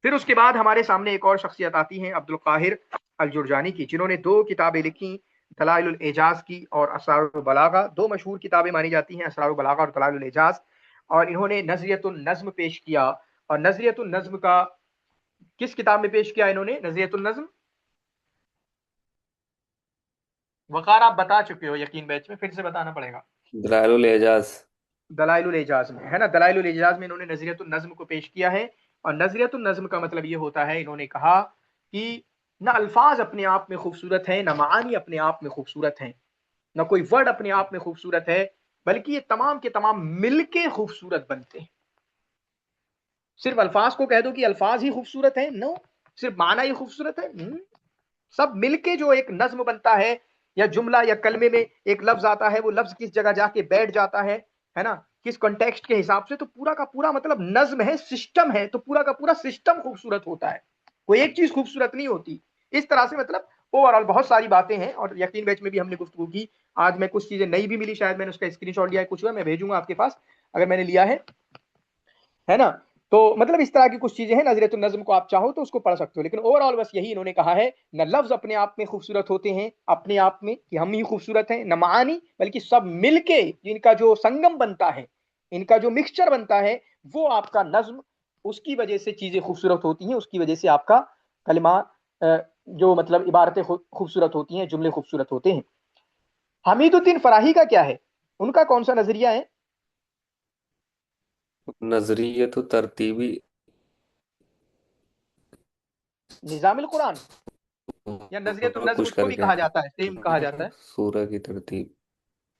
پھر اس کے بعد ہمارے سامنے ایک اور شخصیت آتی ہیں، عبد القاہر الجرجانی کی، جنہوں نے 2 کتابیں لکھی، دلائل الاعجاز کی اور اسرار البلاغہ. 2 مشہور کتابیں مانی جاتی ہیں، اسرار البلاغہ اور دلائل الاعجاز. اور انہوں نے نظریۃ النظم پیش کیا. اور نظریۃ النظم کا کس کتاب میں پیش کیا انہوں نے؟ نظریۃ النظم وقار آپ بتا چکے ہو یقین بیچ میں، پھر سے بتانا پڑے گا. دلائل الاعجاز. دلائل الاعجاز میں ہے نا، دلائل الاعجاز میں انہوں نے نظریۃ النظم کو پیش کیا ہے. اور نظریۃ النظم کا مطلب یہ ہوتا ہے، انہوں نے کہا کہ نہ الفاظ اپنے آپ میں خوبصورت ہیں، نہ معانی اپنے آپ میں خوبصورت ہیں، نہ کوئی ورڈ اپنے آپ میں خوبصورت ہے، بلکہ یہ تمام کے تمام مل کے خوبصورت بنتے ہیں. صرف الفاظ کو کہہ دو کہ الفاظ ہی خوبصورت ہیں، نو. صرف معنی ہی خوبصورت ہے، سب مل کے جو ایک نظم بنتا ہے، یا جملہ یا کلمے میں ایک لفظ آتا ہے، وہ لفظ کس جگہ جا کے بیٹھ جاتا ہے نا، کس کانٹیکسٹ کے حساب سے، تو پورا کا پورا مطلب نظم ہے، سسٹم ہے، تو پورا کا پورا سسٹم خوبصورت ہوتا ہے، کوئی ایک چیز خوبصورت نہیں ہوتی. اس طرح سے مطلب اوور آل بہت ساری باتیں ہیں، اور یقین بیچ میں بھی ہم نے گفتگو کی. آج میں کچھ چیزیں نئی بھی ملی، شاید میں نے اس کا اسکرین شاٹ لیا ہے، کچھ ہوا میں بھیجوں گا آپ کے پاس اگر میں نے لیا ہے نا. تو مطلب اس طرح کی کچھ چیزیں ہیں. نظریۃ النظم کو آپ چاہو تو اس کو پڑھ سکتے ہو، لیکن اوور آل بس یہی انہوں نے کہا ہے، نہ لفظ اپنے آپ میں خوبصورت ہوتے ہیں اپنے آپ میں کہ ہم ہی خوبصورت ہیں، نہ معانی، بلکہ سب مل کے ان کا جو سنگم بنتا ہے، ان کا جو مکسچر بنتا ہے، وہ آپ کا نظم، اس کی وجہ سے چیزیں خوبصورت ہوتی ہیں، اس کی وجہ سے آپ کا کلمہ جو مطلب عبارتیں خوبصورت ہوتی ہیں، جملے خوبصورت ہوتے ہیں. حمید الدین فراہی کا کیا ہے؟ ان کا کون سا نظریہ ہے؟ نظریۃ و ترتیبی نظام القرآن یا نظریۃ النظم کچھ اس کو کر بھی کے کہا جاتا ہے، سیم کہا جاتا ہے، سورہ کی ترتیب.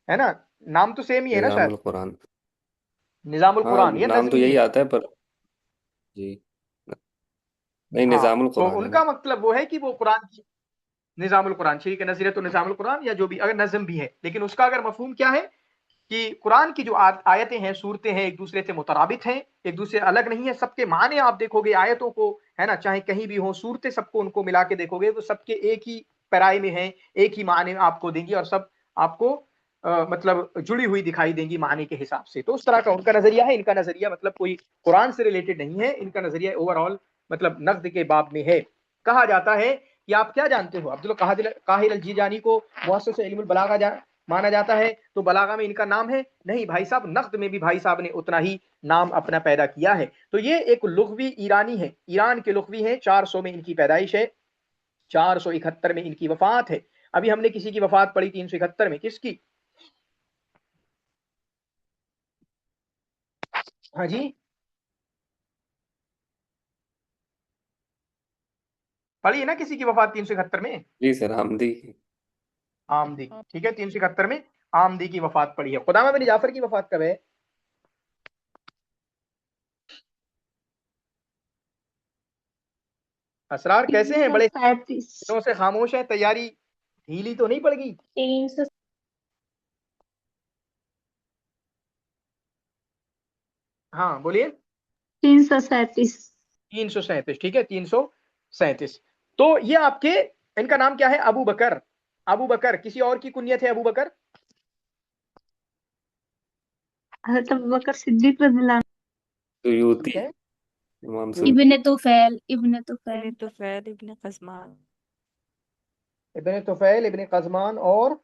ہے نا. نام تو سیم ہی ہے نا نظام شاید، القرآن. نظام ہاں القرآن یا نام تو نظم ہی یہی ہے. آتا ہے پر جی نہیں، ہاں نظام تو القرآن ہے ان نا. کا مطلب وہ ہے کہ وہ قرآن کی نظام القرآن، ٹھیک ہے، نظریۃ النظام القرآن یا جو بھی، اگر نظم بھی ہے، لیکن اس کا اگر مفہوم کیا ہے کہ قرآن کی جو آیتیں ہیں، صورتیں ہیں، ایک دوسرے سے مترابط ہیں، ایک دوسرے الگ نہیں ہے، سب کے معنی آپ دیکھو گے آیتوں کو، ہے نا، چاہے کہیں بھی ہوں، صورتیں سب کو ان کو ملا کے دیکھو گے تو سب کے ایک ہی پیرائی میں ہیں، ایک ہی معنی آپ کو دیں گی، اور سب آپ کو مطلب جڑی ہوئی دکھائی دیں گی معنی کے حساب سے. تو اس طرح کا ان کا نظریہ ہے. ان کا نظریہ مطلب کوئی قرآن سے ریلیٹڈ نہیں ہے، ان کا نظریہ اوور آل مطلب نقد کے باب میں ہے. کہا جاتا ہے کہ آپ کیا جانتے ہو؟ عبد القاہر الجیلانی کو مؤسس علم البلاغہ مانا جاتا ہے، تو بلاغہ میں ان کا نام ہے؟ نہیں بھائی صاحب، نقد میں بھی بھائی صاحب نے اتنا ہی نام اپنا پیدا کیا ہے۔ تو یہ ایک لغوی ایرانی ہے، ایران کے لغوی ہیں، 400 میں ان کی پیدائش ہے، 471 میں ان کی وفات ہے۔ ابھی ہم نے کسی کی وفات پڑھی 371 میں، کس کی؟ ہاں جی پڑھی ہے نا کسی کی وفات 371 میں؟ جی سر، آمدی کی۔ آمدی، ٹھیک ہے، 371 میں آمدی کی وفات پڑھی ہے۔ قدامہ بن جعفر کی وفات کب ہے؟ اسرار کیسے ہیں؟ بڑے 337 دنوں سے خاموش ہیں، تیاری ڈھیلی تو نہیں پڑ گئی؟ 300 ہاں بولیے۔ 337 337، ٹھیک ہے، 337۔ تو یہ آپ کے، ان کا نام کیا ہے؟ ابو بکر۔ ابو بکر، کسی اور کی کنیت ہے ابو بکر؟ حضرت ابوبکر صدیق رضی اللہ سیوطی، ٹھیک ہے، امام عنہ۔ سیوطی۔ ابن طفیل ابن طفیل ابن طفیل ابن قزمان، ابن طفیل ابن قزمان، اور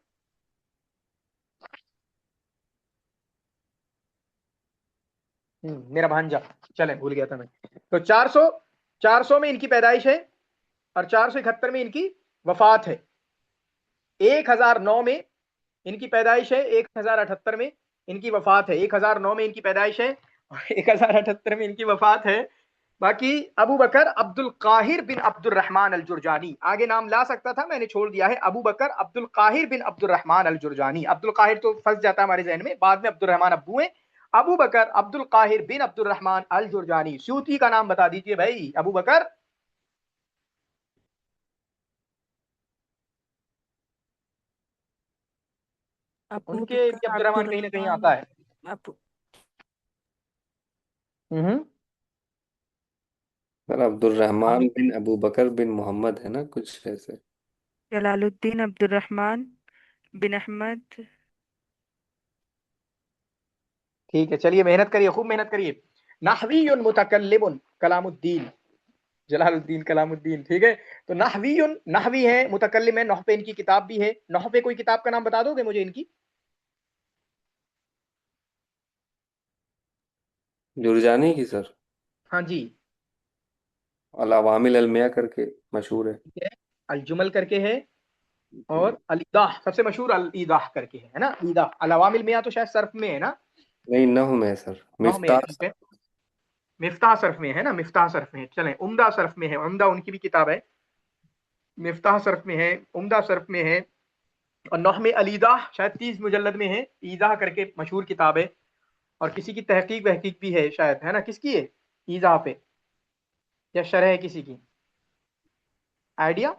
میرا بھانجا، چلیں بھول گیا تھا میں۔ تو 400 میں ان کی پیدائش ہے، اور 471 میں ان کی وفات ہے۔ 1009 میں ان کی پیدائش ہے، 1078 میں ان کی وفات ہے۔ 1009 میں ان کی پیدائش ہے اور 1078 میں ان کی وفات ہے۔ باقی ابو بکر عبد القاہر بن عبد الرحمن الجرجانی، آگے نام لا سکتا تھا، میں نے چھوڑ دیا ہے۔ ابو بکر عبد القاہر بن عبد الرحمن الجرجانی، عبد القاہر تو پھنس جاتا ہے ہمارے ذہن میں، بعد میں عبد الرحمن ابو ہیں۔ ابو بکر عبد القاہر بن عبد الرحمن الجرجانی۔ سیوطی کا نام بتا دیجئے بھائی، ابو بکر۔ ابو ان کے بھی بکر عبد عبد الرحمن کہیں نہ کہیں الرحمن آتا ہے۔ ابو سر عبد الرحمن بن ابو بکر بن محمد ہے نا، کچھ ایسے۔ جلال الدین عبد الرحمن بن احمد۔ ٹھیک ہے، چلیے محنت کریے، خوب محنت کریے۔ نحوی متکلم کلام الدین، جلال الدین کلام الدین، ٹھیک ہے۔ تو نحوی ہے، متکلم ہے، نحو پہ ان کی کتاب بھی ہے۔ نحو پہ کوئی کتاب کا نام بتا دو گے مجھے ان کی؟ جرجانی کی سر، ہاں جی، العوامل المیہ کر کے مشہور ہے۔ ٹھیک ہے، الجمل کر کے ہے، اور الیداح سب سے مشہور الیداح کر کے ہے نا، ایداح۔ العوامل میں تو شاید صرف میں ہے نا، نہیں، نحو میں ہے سر، نحو میں ہے، مفتاح۔ ٹھیک ہے، مفتاح صرف میں ہے نا، مفتاح صرف میں ہے۔ چلیں، عمدہ صرف میں ہے، عمدہ ان کی بھی کتاب ہے، مفتاح صرف میں ہے، عمدہ صرف میں ہے، اور نحو میں الیداح شاید 30 مجلد میں ہے، ایداح کر کے مشہور کتاب ہے، اور کسی کی تحقیق وحقیق بھی ہے شاید، ہے نا، کس کی ہے؟ ایداح پہ، یا شرح ہے کسی کی؟ آئیڈیا؟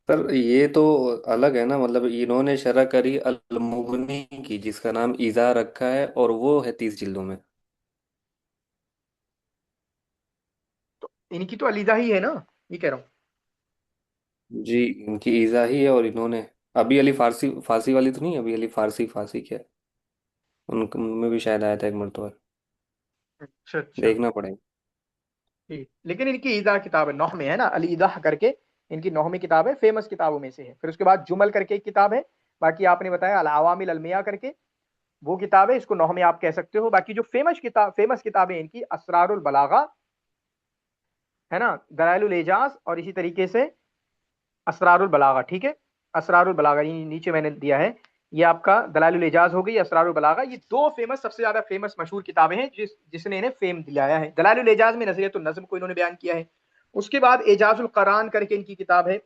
سر یہ تو الگ ہے نا، مطلب انہوں نے شرح کری المغنی کی، جس کا نام ایذا رکھا ہے، اور وہ ہے 30 جلدوں میں۔ تو ان کی تو الیداح ہی ہے نا، یہ کہہ رہا ہوں۔ جی، ان کی ایذا ہی ہے، اور انہوں نے ابھی علی فارسی والی تو نہیں، ابھی علی فارسی کیا ہے، ان میں بھی شاید آیا تھا ایک مرتبہ، اچھا اچھا، دیکھنا پڑے گا۔ ٹھیک، لیکن ان کی ایداح کتاب ہے، نحو میں ہے نا، الیداح کر کے ان کی نحو میں کتاب ہے، فیمس کتابوں میں سے ہے۔ پھر اس کے بعد جمل کر کے ایک کتاب ہے، باقی آپ نے بتایا العوامل المیہ کر کے وہ کتاب ہے، اس کو نحو میں آپ کہہ سکتے ہو۔ باقی جو فیمس کتابیں ان کی اسرار البلاغہ ہے نا، دلائل الاعجاز، اور اسی طریقے سے اسرار البلاغہ، ٹھیک ہے، اسرار البلاغہ یہ نیچے میں نے دیا ہے، یہ آپ کا دلائل الاعجاز ہو گئی، اسرار البلاغہ، یہ دو فیمس، سب سے زیادہ فیمس مشہور کتابیں ہیں جس نے انہیں فیم دلایا ہے۔ دلائل الاعجاز میں نظریۃ النظم کو انہوں نے بیان کیا ہے۔ اس کے بعد اعجاز القرآن کر کے ان کی کتاب ہے،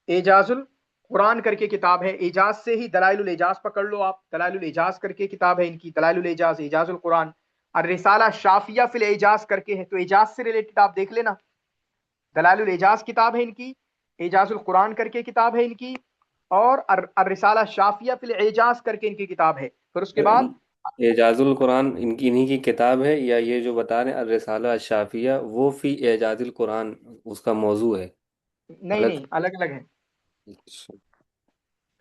اعجاز القرآن کر کے کتاب ہے، اعجاز سے ہی دلائل الاعجاز پکڑ لو آپ، دلائل الاعجاز کر کے کتاب ہے ان کی، دلائل الاعجاز، اعجاز القرآن۔ الرسالہ شافیہ فی الاعجاز کر کے ہے، تو اعجاز سے ریلیٹڈ آپ دیکھ لینا، دلائل الاعجاز کتاب ہے ان کی، اعجاز القرآن کر کے کتاب ہے ان کی، اور الرسالہ شافیہ فی الاعجاز کر کے ان کی کتاب ہے۔ پھر اس کے بعد اعجاز القرآن انہی کی کتاب ہے، یا یہ جو بتا رہے ہیں الرسالہ الشافیہ وہ فی اعجاز القرآن اس کا موضوع ہے؟ نہیں الگ؟ نہیں، الگ الگ ہیں، اچھا،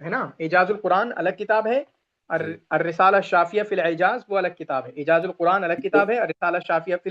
ہے نا، اعجاز القرآن الگ کتاب ہے، جی۔ الرسالہ شافیہ فی الاعجاز وہ الگ کتاب ہے، اعجاز القرآن الگ کتاب ہے، الرسالہ شافیہ فی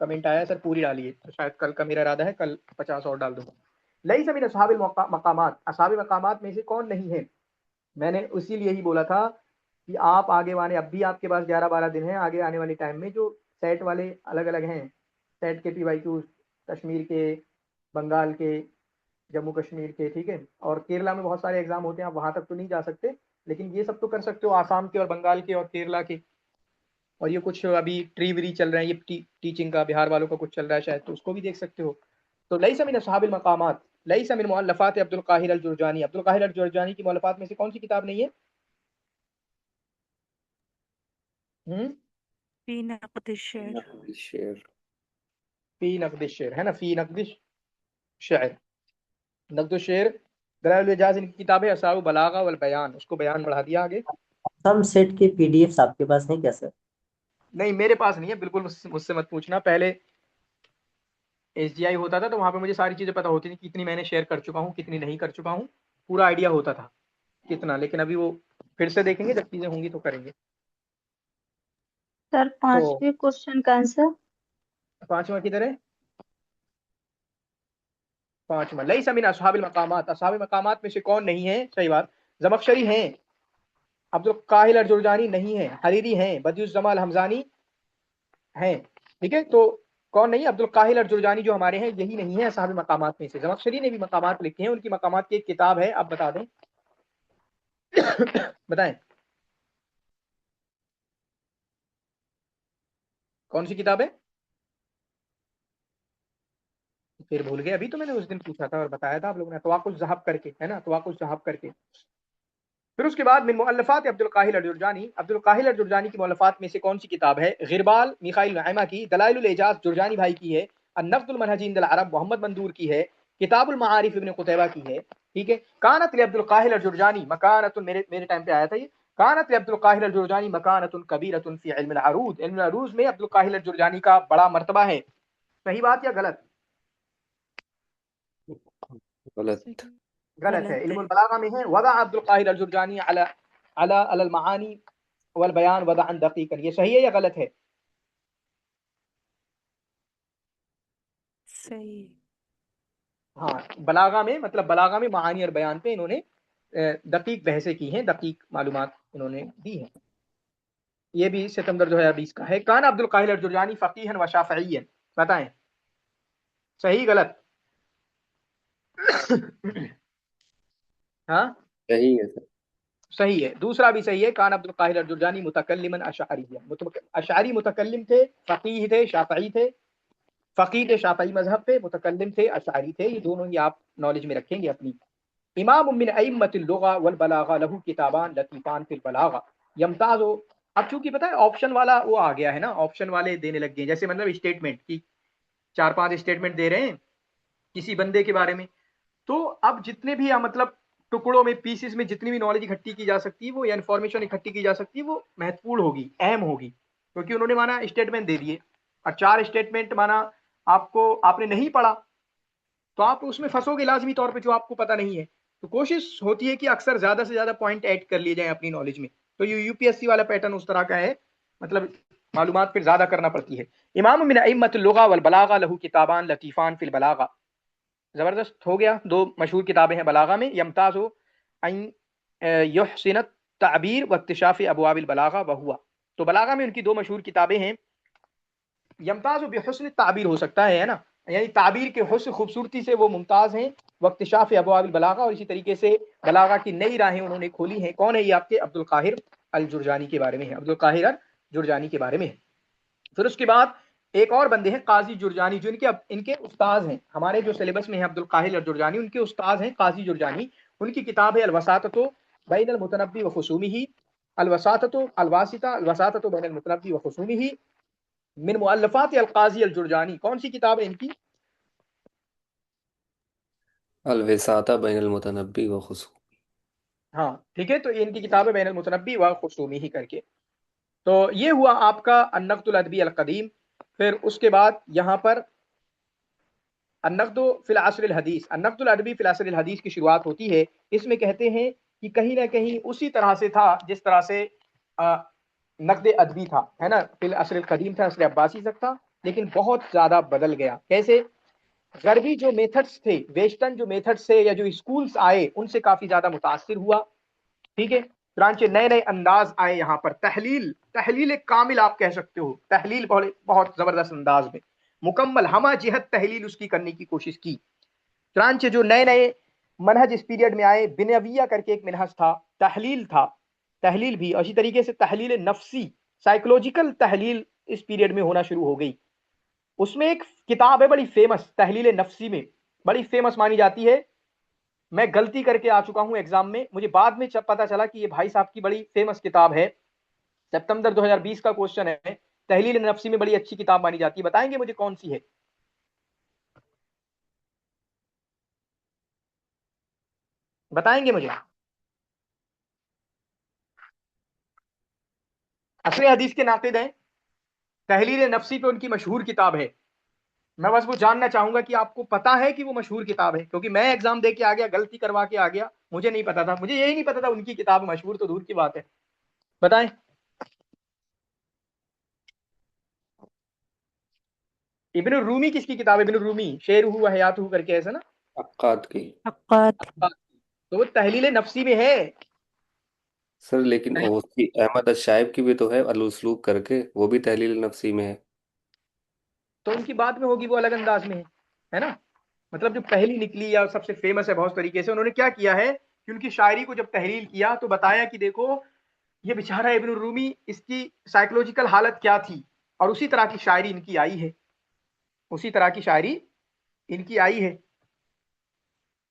کمنٹ آیا سر پوری ڈالیے، تو شاید کل کا میرا ارادہ ہے کل 50 اور ڈال دوں. لیس من اصحاب المقامات، اصحاب مقامات میں سے کون نہیں ہے؟ میں نے اسی لیے ہی بولا تھا کہ آپ آگے وانے، اب بھی آپ کے پاس 11-12 دن ہیں، آگے آنے والے ٹائم میں جو سیٹ والے الگ الگ ہیں، سیٹ کے PYQ کشمیر کے، بنگال کے، جموں کشمیر کے، ٹھیک ہے، اور کیرلا میں بہت سارے ایگزام ہوتے ہیں، آپ وہاں تک تو نہیں جا سکتے، لیکن یہ سب تو کر سکتے ہو، آسام کے اور بنگال کے اور کیرلا کے، اور یہ کچھ ابھی ٹری وری چل رہے ہیں، یہ ٹیچنگ کا بہار والوں کا کچھ چل رہا ہے شاید، تو اس کو بھی دیکھ سکتے ہو. تو لیس من اصحاب المقامات، لیس من مؤلفات عبد القاہر الجرجانی، عبد القاہر الجرجانی کی مؤلفات میں سے کون سی کتاب نہیں ہے؟ فی نقد الشعر، شعر. فی نقد الشعر ہے نا، فی نقد الشعر، نقد الشعر دلائل الاعجاز ان کی کتاب ہے، اسرار بلاغہ والبیان، اس کو بیان بڑھا دیا آگے. سم سیٹ کے PDF آپ کے پاس نہیں کیا سر؟ نہیں میرے پاس نہیں ہے، بالکل مجھ سے مت پوچھنا. پہلے SGI ہوتا تھا تو وہاں پہ مجھے ساری چیزیں پتہ ہوتی تھی، کتنی میں نے شیئر کر چکا ہوں، کتنی نہیں کر چکا ہوں، پورا آئیڈیا ہوتا تھا کتنا، لیکن ابھی وہ پھر سے دیکھیں گے، جب چیزیں ہوں گی تو کریں گے. سر تو 5ویں کوشچن کا آنسر 5واں کدھر ہے؟ 5واں لیس من اصحاب المقامات، اصحاب مقامات میں سے کون نہیں ہے؟ صحیح بات، زمخشری ہیں، عبد القاہل الجرجانی نہیں ہے، حریری ہیں، بدیع الجمال حمزانی ہیں، ٹھیک ہے. تو کون نہیں؟ عبد القاہل الجرجانی جو ہمارے ہیں یہی نہیں ہے اصحاب مقامات میں سے. زمخشری نے بھی مقامات لکھے ہیں، ان کی مقامات کی ایک کتاب ہے، آپ بتا دیں بتائیں کون سی کتاب ہے؟ پھر بھول گئے؟ ابھی تو میں نے اس دن پوچھا تھا اور بتایا تھا آپ لوگوں نے، طواق الذہب کر کے، ہے نا، طواق الذہب کر کے. پھر اس کے بعد من مؤلفات عبد القاہل الجرجانی، عبد القاہل الجرجانی کی مؤلفات میں سے کون سی کتاب ہے؟ غربال میخائیل نعیمہ کی، دلائل الاعجاز جرجانی بھائی کی ہے، النقد المنہجی عند العرب محمد مندور کی ہے، کتاب المعارف ابن قتیبہ کی ہے، ٹھیک ہے. کانت لعبد القاہل الجرجانی مکانۃ، میرے ٹائم پہ آیا تھا یہ، کانت لعبد القاہل الجرجانی مکانۃ کبیرۃ فی علم العروض، علم العروض میں عبد القاہل الجرجانی کا بڑا مرتبہ ہے. صحیح بات یا غلط؟ غلط. غلط ہے. غلط علم ہے. البلاغہ میں ہے وضع عبد القاہر الجرجانی علی المعانی والبیان وضعا دقیقا، یہ صحیح ہے یا غلط ہے؟ صحیح. ہاں، بلاغہ میں، مطلب بلاغہ میں معانی اور بیان پہ انہوں نے دقیق بحثیں کی ہیں، دقیق معلومات انہوں نے دی ہیں. یہ بھی ستمبر 2020 کا ہے. کان عبد القاہر الجرجانی فقیہا و شافعیا، بتائیں صحیح غلط؟ ہاں صحیح ہے سر. صحیح ہے. دوسرا بھی صحیح ہے، کان عبد القاہر الجرجانی متکلما اشعریہ، اشعری متکلم تھے، فقیہ تھے، شافعی تھے، فقیہ تھے شافعی مذہب پہ، متکلم تھے اشعری تھے. یہ دونوں ہی آپ نالج میں رکھیں گے اپنی. امام من ائمۃ اللغہ والبلاغہ لہ کتابان لطیفان فی البلاغہ یمتاز. اب چونکہ پتہ ہے آپشن والا وہ آ گیا ہے نا، آپشن والے دینے لگ گئے ہیں، جیسے مطلب اسٹیٹمنٹ کی 4-5 اسٹیٹمنٹ دے رہے ہیں کسی بندے کے بارے میں، تو اب جتنے بھی مطلب ٹکڑوں میں، پیسز میں جتنی بھی نالج اکٹھی کی جا سکتی ہے وہ، یا انفارمیشن اکٹھی کی جا سکتی ہے، وہ مہتوپورن ہوگی، اہم ہوگی، کیونکہ انہوں نے مانا اسٹیٹمنٹ دے دیے، اور 4 اسٹیٹمنٹ مانا آپ نے نہیں پڑھا تو آپ اس میں پھنسو گے لازمی طور پہ، جو آپ کو پتہ نہیں ہے. تو کوشش ہوتی ہے کہ اکثر زیادہ سے زیادہ پوائنٹ ایڈ کر لیے جائیں اپنی نالج میں. تو یہ UPSC والا پیٹرن اس طرح کا ہے، مطلب معلومات پھر زیادہ کرنا پڑتی ہے. امام من ائمۃ اللغہ والبلاغہ لہ کتابان لطیفان فی البلاغہ، زبردست ہو گیا. 2 مشہور کتابیں ہیں بلاغہ میں، یمتاز ان یحسن التعبیر واکتشاف ابواب البلاغہ وہوا. تو بلاغہ میں ان کی 2 مشہور کتابیں ہیں. یمتاز بحسن التعبیر ہو سکتا ہے نا، یعنی تعبیر کے حسن، خوبصورتی سے وہ ممتاز ہیں. واکتشاف ابواب البلاغہ، اور اسی طریقے سے بلاغہ کی نئی راہیں انہوں نے کھولی ہیں. کون ہے یہ آپ کے؟ عبد القاہر الجرجانی کے بارے میں ہے، عبد القاہر الجرجانی کے بارے میں ہے. پھر اس کے بعد ایک اور بندے ہیں قاضی جرجانی، جو ان کے استاذ ہیں، ہمارے جو سلیبس میں ہیں عبد القاہر الجرجانی، ان کے استاذ ہیں قاضی جرجانی. ان کی کتاب ہے الوساطۃ بین المتنبی وخصومہ، الوساطۃ الواسطہ الوساطۃ بین المتنبی وخصومہ من مؤلفات القاضی الجرجانی. کون سی کتاب ہے ان کی؟ الوساطہ بین المتنبی و خصوم. ہاں ٹھیک ہے، تو ان کی کتاب ہے بین المتنبی و خصومہ کر کے. تو یہ ہوا آپ کا النقد الادبی القدیم. پھر اس کے بعد یہاں پر النقد فی العصر الحدیث، النقد الادبی فی العصر الحدیث کی شروعات ہوتی ہے. اس میں کہتے ہیں کہ کہیں نہ کہیں اسی طرح سے تھا جس طرح سے نقد ادبی تھا، ہے نا، فی العصر القدیم تھا، عصر عباسی تک تھا، لیکن بہت زیادہ بدل گیا. کیسے؟ غربی جو میتھڈس تھے، ویسٹرن جو میتھڈس تھے یا جو اسکولس آئے، ان سے کافی زیادہ متاثر ہوا. ٹھیک ہے، چنانچہ نئے نئے انداز آئے یہاں پر. تحلیل کامل آپ کہہ سکتے ہو، تحلیل بہت زبردست انداز میں مکمل ہمہ جہت تحلیل اس کی کرنے کی کوشش کی. چنانچہ جو نئے نئے منہج اس پیریڈ میں آئے، بنیویہ کر کے ایک منہج تھا، تحلیل بھی، اور اسی طریقے سے تحلیل نفسی، سائیکولوجیکل تحلیل اس پیریڈ میں ہونا شروع ہو گئی. اس میں ایک کتاب ہے بڑی فیمس، تحلیل نفسی میں بڑی فیمس مانی جاتی ہے. میں غلطی کر کے آ چکا ہوں ایگزام میں، مجھے بعد میں پتا چلا کہ یہ بھائی صاحب کی بڑی فیمس کتاب ہے. سپتمبر 2020 کا کوشچن ہے، تحلیل نفسی میں بڑی اچھی کتاب مانی جاتی ہے. بتائیں گے مجھے کون سی ہے؟ بتائیں گے مجھے؟ اصل حدیث کے ناقد ہیں، تحلیل نفسی پہ ان کی مشہور کتاب ہے. میں بس وہ جاننا چاہوں گا کہ آپ کو پتا ہے کہ وہ مشہور کتاب ہے، کیونکہ میں ایگزام دے کے آ گیا، غلطی کروا کے آ گیا، مجھے نہیں پتا تھا، مجھے یہی نہیں پتا تھا ان کی کتاب مشہور تو دور کی بات ہے. بتائیں. ابن الرومی کس کی کتاب ہے؟ ابن الرومی شعر ہو حیات ہو کر کے ایسا نا، عقاد کی. عقاد. تو وہ تحلیل نفسی میں ہے. سر لیکن اس کی احمد الشائب کی بھی تو ہے الاسلوب کر کے، وہ بھی تحلیل نفسی میں ہے. تو ان کی بات میں ہوگی، وہ الگ انداز میں ہے نا. مطلب جو پہلی نکلی یا سب سے فیمس ہے بہت طریقے سے، انہوں نے کیا کیا ہے کہ ان کی شاعری کو جب تحلیل کیا تو بتایا کہ دیکھو یہ بیچارہ ابن الرومی، اس کی سائیکولوجیکل حالت کیا تھی، اور اسی طرح کی شاعری ان کی آئی ہے، اسی طرح کی شاعری ان کی آئی ہے.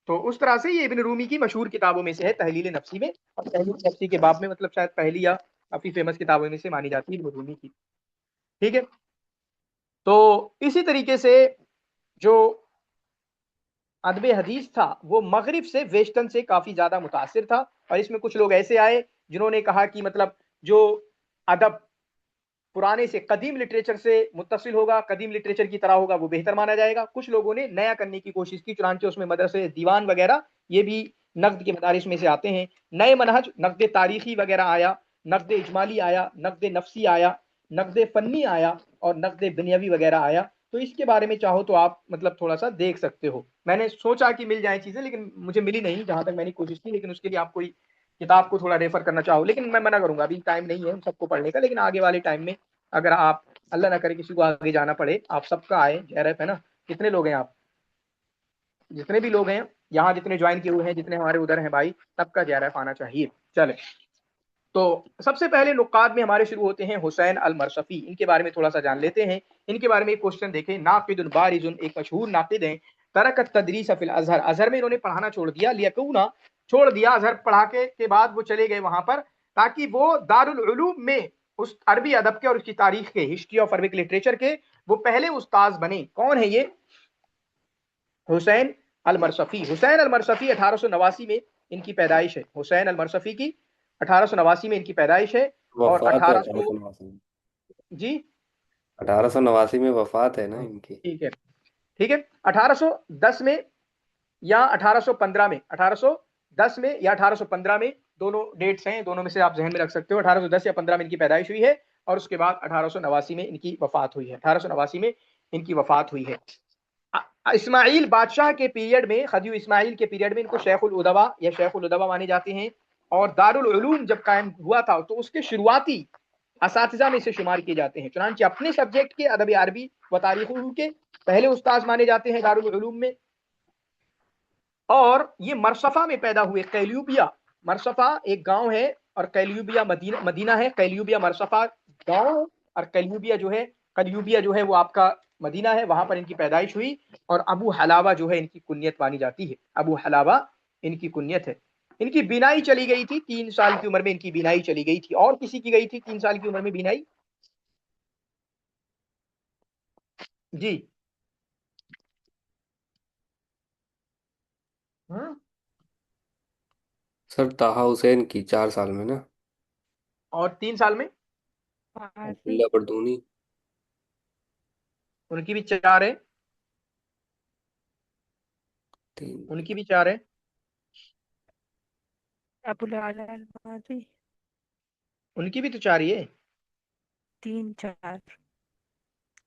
تو اس طرح سے یہ ابن رومی کی مشہور کتابوں میں سے ہے تحلیل نفسی میں، اور تحلیل نفسی کے باب میں مطلب شاید پہلی یا کافی فیمس کتابوں میں سے مانی جاتی ہے ابن رومی کی. ٹھیک ہے، تو اسی طریقے سے جو ادب حدیث تھا وہ مغرب سے، ویسٹرن سے کافی زیادہ متاثر تھا. اور اس میں کچھ لوگ ایسے آئے جنہوں نے کہا کہ مطلب جو ادب پرانے سے قدیم لٹریچر سے متصل ہوگا، قدیم لٹریچر کی طرح ہوگا، وہ بہتر مانا جائے گا. کچھ لوگوں نے نیا کرنے کی کوشش کی، چنانچہ اس میں مدرسے دیوان وغیرہ یہ بھی نقد کے مدارس میں سے آتے ہیں. نئے منہج، نقد تاریخی وغیرہ آیا، نقد اجمالی آیا، نقد نفسی آیا، نقد فنی آیا، اور نقد بنیوی وغیرہ آیا. تو اس کے بارے میں چاہو تو آپ مطلب تھوڑا سا دیکھ سکتے ہو. میں نے سوچا کہ مل جائیں چیزیں، لیکن مجھے ملی نہیں جہاں تک میں نے کوشش کی. لیکن اس کے لیے آپ کوئی کتاب کو تھوڑا ریفر کرنا چاہو، لیکن میں منع کروں گا، ابھی ٹائم نہیں ہے ہم سب کو پڑھنے کا. لیکن آگے والے ٹائم میں اگر آپ، اللہ نہ کرے کسی کو آگے جانا پڑے، آپ سب کا آئے JRF ہے نا. کتنے لوگ ہیں آپ؟ جتنے بھی لوگ ہیں یہاں، جتنے جوائن کیے ہوئے ہیں، جتنے ہمارے ادھر ہیں بھائی، سب کا JRF آنا چاہیے. چلے، تو سب سے پہلے نقاد میں ہمارے شروع ہوتے ہیں حسین المرصفی. ان کے بارے میں تھوڑا سا جان لیتے ہیں. ان کے بارے میں ایک کوشچن دیکھیں. ناقد بارز، ایک مشہور ناقد ہیں. ترک تدریس فی الازہر، ازہر میں انہوں نے پڑھانا چھوڑ دیا. لیکونا چھوڑ دیا، ازہر پڑھا کے بعد وہ چلے گئے وہاں پر، تاکہ وہ دارالعلوم میں اس عربی ادب کے اور اس کی تاریخ کے، ہسٹری آف عربک لٹریچر کے وہ پہلے استاذ بنے. کون ہے یہ؟ حسین المرصفی. حسین المرصفی 1889 میں ان کی پیدائش ہے. حسین المرصفی کی 1889 میں ان کی پیدائش ہے. اور وفات ہے 1800، 1889 میں. جی 1889 میں وفات ہے نا ان کی. ٹھیک ہے، ٹھیک ہے، 1810 میں یا 1815 میں، 1810 میں یا 1815 میں، دونوں ڈیٹس ہیں، دونوں میں سے آپ ذہن میں رکھ سکتے ہو. 1810 یا 15 میں ان کی پیدائش ہوئی ہے، اور اس کے بعد 1889 میں ان کی وفات ہوئی ہے. 1889 میں ان کی وفات ہوئی ہے. اسماعیل بادشاہ کے پیریڈ میں، خدیو اسماعیل کے پیریڈ میں ان کو شیخ الادبا یا شیخ الادبا مانے جاتے ہیں. اور دارالعلوم جب قائم ہوا تھا تو اس کے شروعاتی اساتذہ میں سے شمار کیے جاتے ہیں. چنانچہ اپنے سبجیکٹ کے ادب عربی و تاریخ کے پہلے استاذ مانے جاتے ہیں دارالعلوم میں. اور یہ مرصفہ میں پیدا ہوئے. قیلیوبیہ، مرصفہ ایک گاؤں ہے، اور قیلیوبیہ مدینہ ہے. قیلیوبیہ مرصفہ گاؤں، اور قلیوبیہ جو ہے وہ آپ کا مدینہ ہے. وہاں پر ان کی پیدائش ہوئی. اور ابو حلاوہ جو ہے ان کی کنیت مانی جاتی ہے. ابو حلاوہ ان کی کنیت ہے. ان کی بینائی چلی گئی تھی 3 سال کی عمر میں، ان کی بینائی چلی گئی تھی. اور کسی کی گئی تھی 3 سال کی عمر میں بینائی؟ جی ہاں، سر طاہا حسین کی 4 سال میں نا. اور 3 سال میں فارسی. عبداللہ بردونی. ان کی بھی 4 ہے. 3. ان کی بھی 4 ہے. ابو العلا المازی. ان کی بھی تو 4 ہی ہے. 3 4.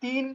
3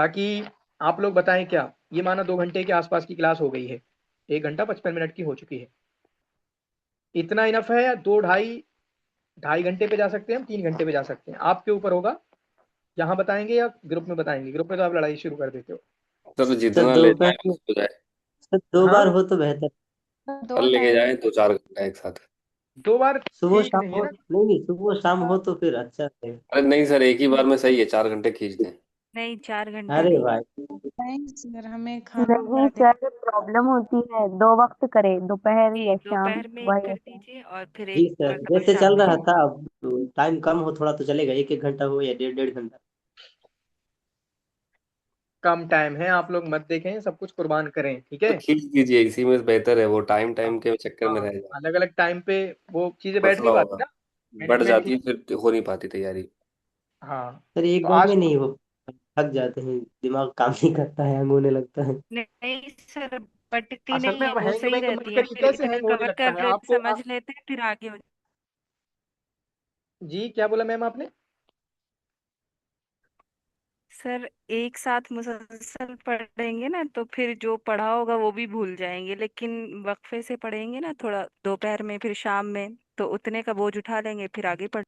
باقی آپ لوگ بتائیں کیا یہ مانا 2 گھنٹے کے آس پاس کی کلاس ہو گئی ہے, 1 گھنٹہ 55 منٹ کی ہو چکی ہے, اتنا انف ہے یا 2 ڈھائی گھنٹے پہ جا سکتے ہیں ہم, 3 گھنٹے پہ جا سکتے ہیں, آپ کے اوپر ہوگا. یہاں بتائیں گے یا گروپ میں بتائیں گے؟ گروپ میں تو آپ لڑائی شروع کر دیتے ہو. سر سر جتنا لے دوپہر جائیں میں بس ہو جائے. سر 2 ہاں بار ہو تو بہتر. دو کل لے کے ٹائم جائیں 2-4 گھنٹہ ایک ساتھ. 2 بار صبح ٹھیک شام نہیں ہے ہو, نا. نہیں صبح شام ہو تو پھر اچھا ہے. ارے نہیں سر, ایک ہی بار میں صحیح ہے, 4 گھنٹے کھینچ دیں. نہیں 4 گھنٹے ارے نہیں. بھائی نہیں سر ہمیں کھانا نہیں بنا دیں. سر پرابلم ہوتی ہے, 2 وقت کرے, دوپہر جی یا شام, دوپہر میں ایک وہی کر ہوتا ہے. دیجیے اور پھر جی ایک سر مرتبہ جیسے شام چل میں. رہا تھا, اب ٹائم کم ہو تھوڑا تو چلے گا, 1-1 گھنٹہ ہو یا 1.5 گھنٹہ. کم ٹائم ہے, آپ لوگ مت دیکھیں, سب کچھ قربان کریں, ٹھیک تو ہے. کھینچ دیجیے, اسی میں بہتر ہے. وہ ٹائم کے چکر میں ہاں, رہ جائے, الگ الگ ٹائم پہ وہ چیزیں بیٹھ مسئلہ نہیں پاتی ہوگا. نا, بڑھ مینجمنٹ جاتی ٹھیک. ہے پھر ہو نہیں پاتی تیاری. ہاں سر ایک تو بار آج میں نہیں ہو, تھک جاتے ہیں, دماغ کام نہیں کرتا ہے, ہینگ ہونے لگتا ہے. نہیں سر بٹتی اصل میں نہیں ہے, اب وہ ہینگ صحیح وینگ مت رہتی ہے, کریے, پھر کیسے اتنا ہینگ ہونے کور لگتا کر ہے لیتے, آپ کو سمجھ لیتے ہیں, پھر آگے ہو. جی کیا بولا میم آپ نے؟ سر ایک ساتھ مسلسل پڑھیں گے نا تو پھر جو پڑھا ہوگا وہ بھی بھول جائیں گے, لیکن وقفے سے پڑھیں گے نا تھوڑا دوپہر میں پھر شام میں, تو اتنے کا بوجھ اٹھا لیں گے, پھر آگے پڑھ.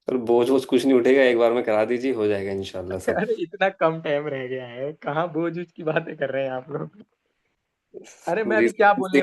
سر بوجھ ووجھ کچھ نہیں اٹھے گا, ایک بار میں کرا دیجیے, ہو جائے گا انشاءاللہ سب. ارے اتنا کم ٹائم رہ گیا ہے, کہاں بوجھ کی باتیں کر رہے ہیں آپ لوگ. ارے میں جی ابھی کیا سر, بولنے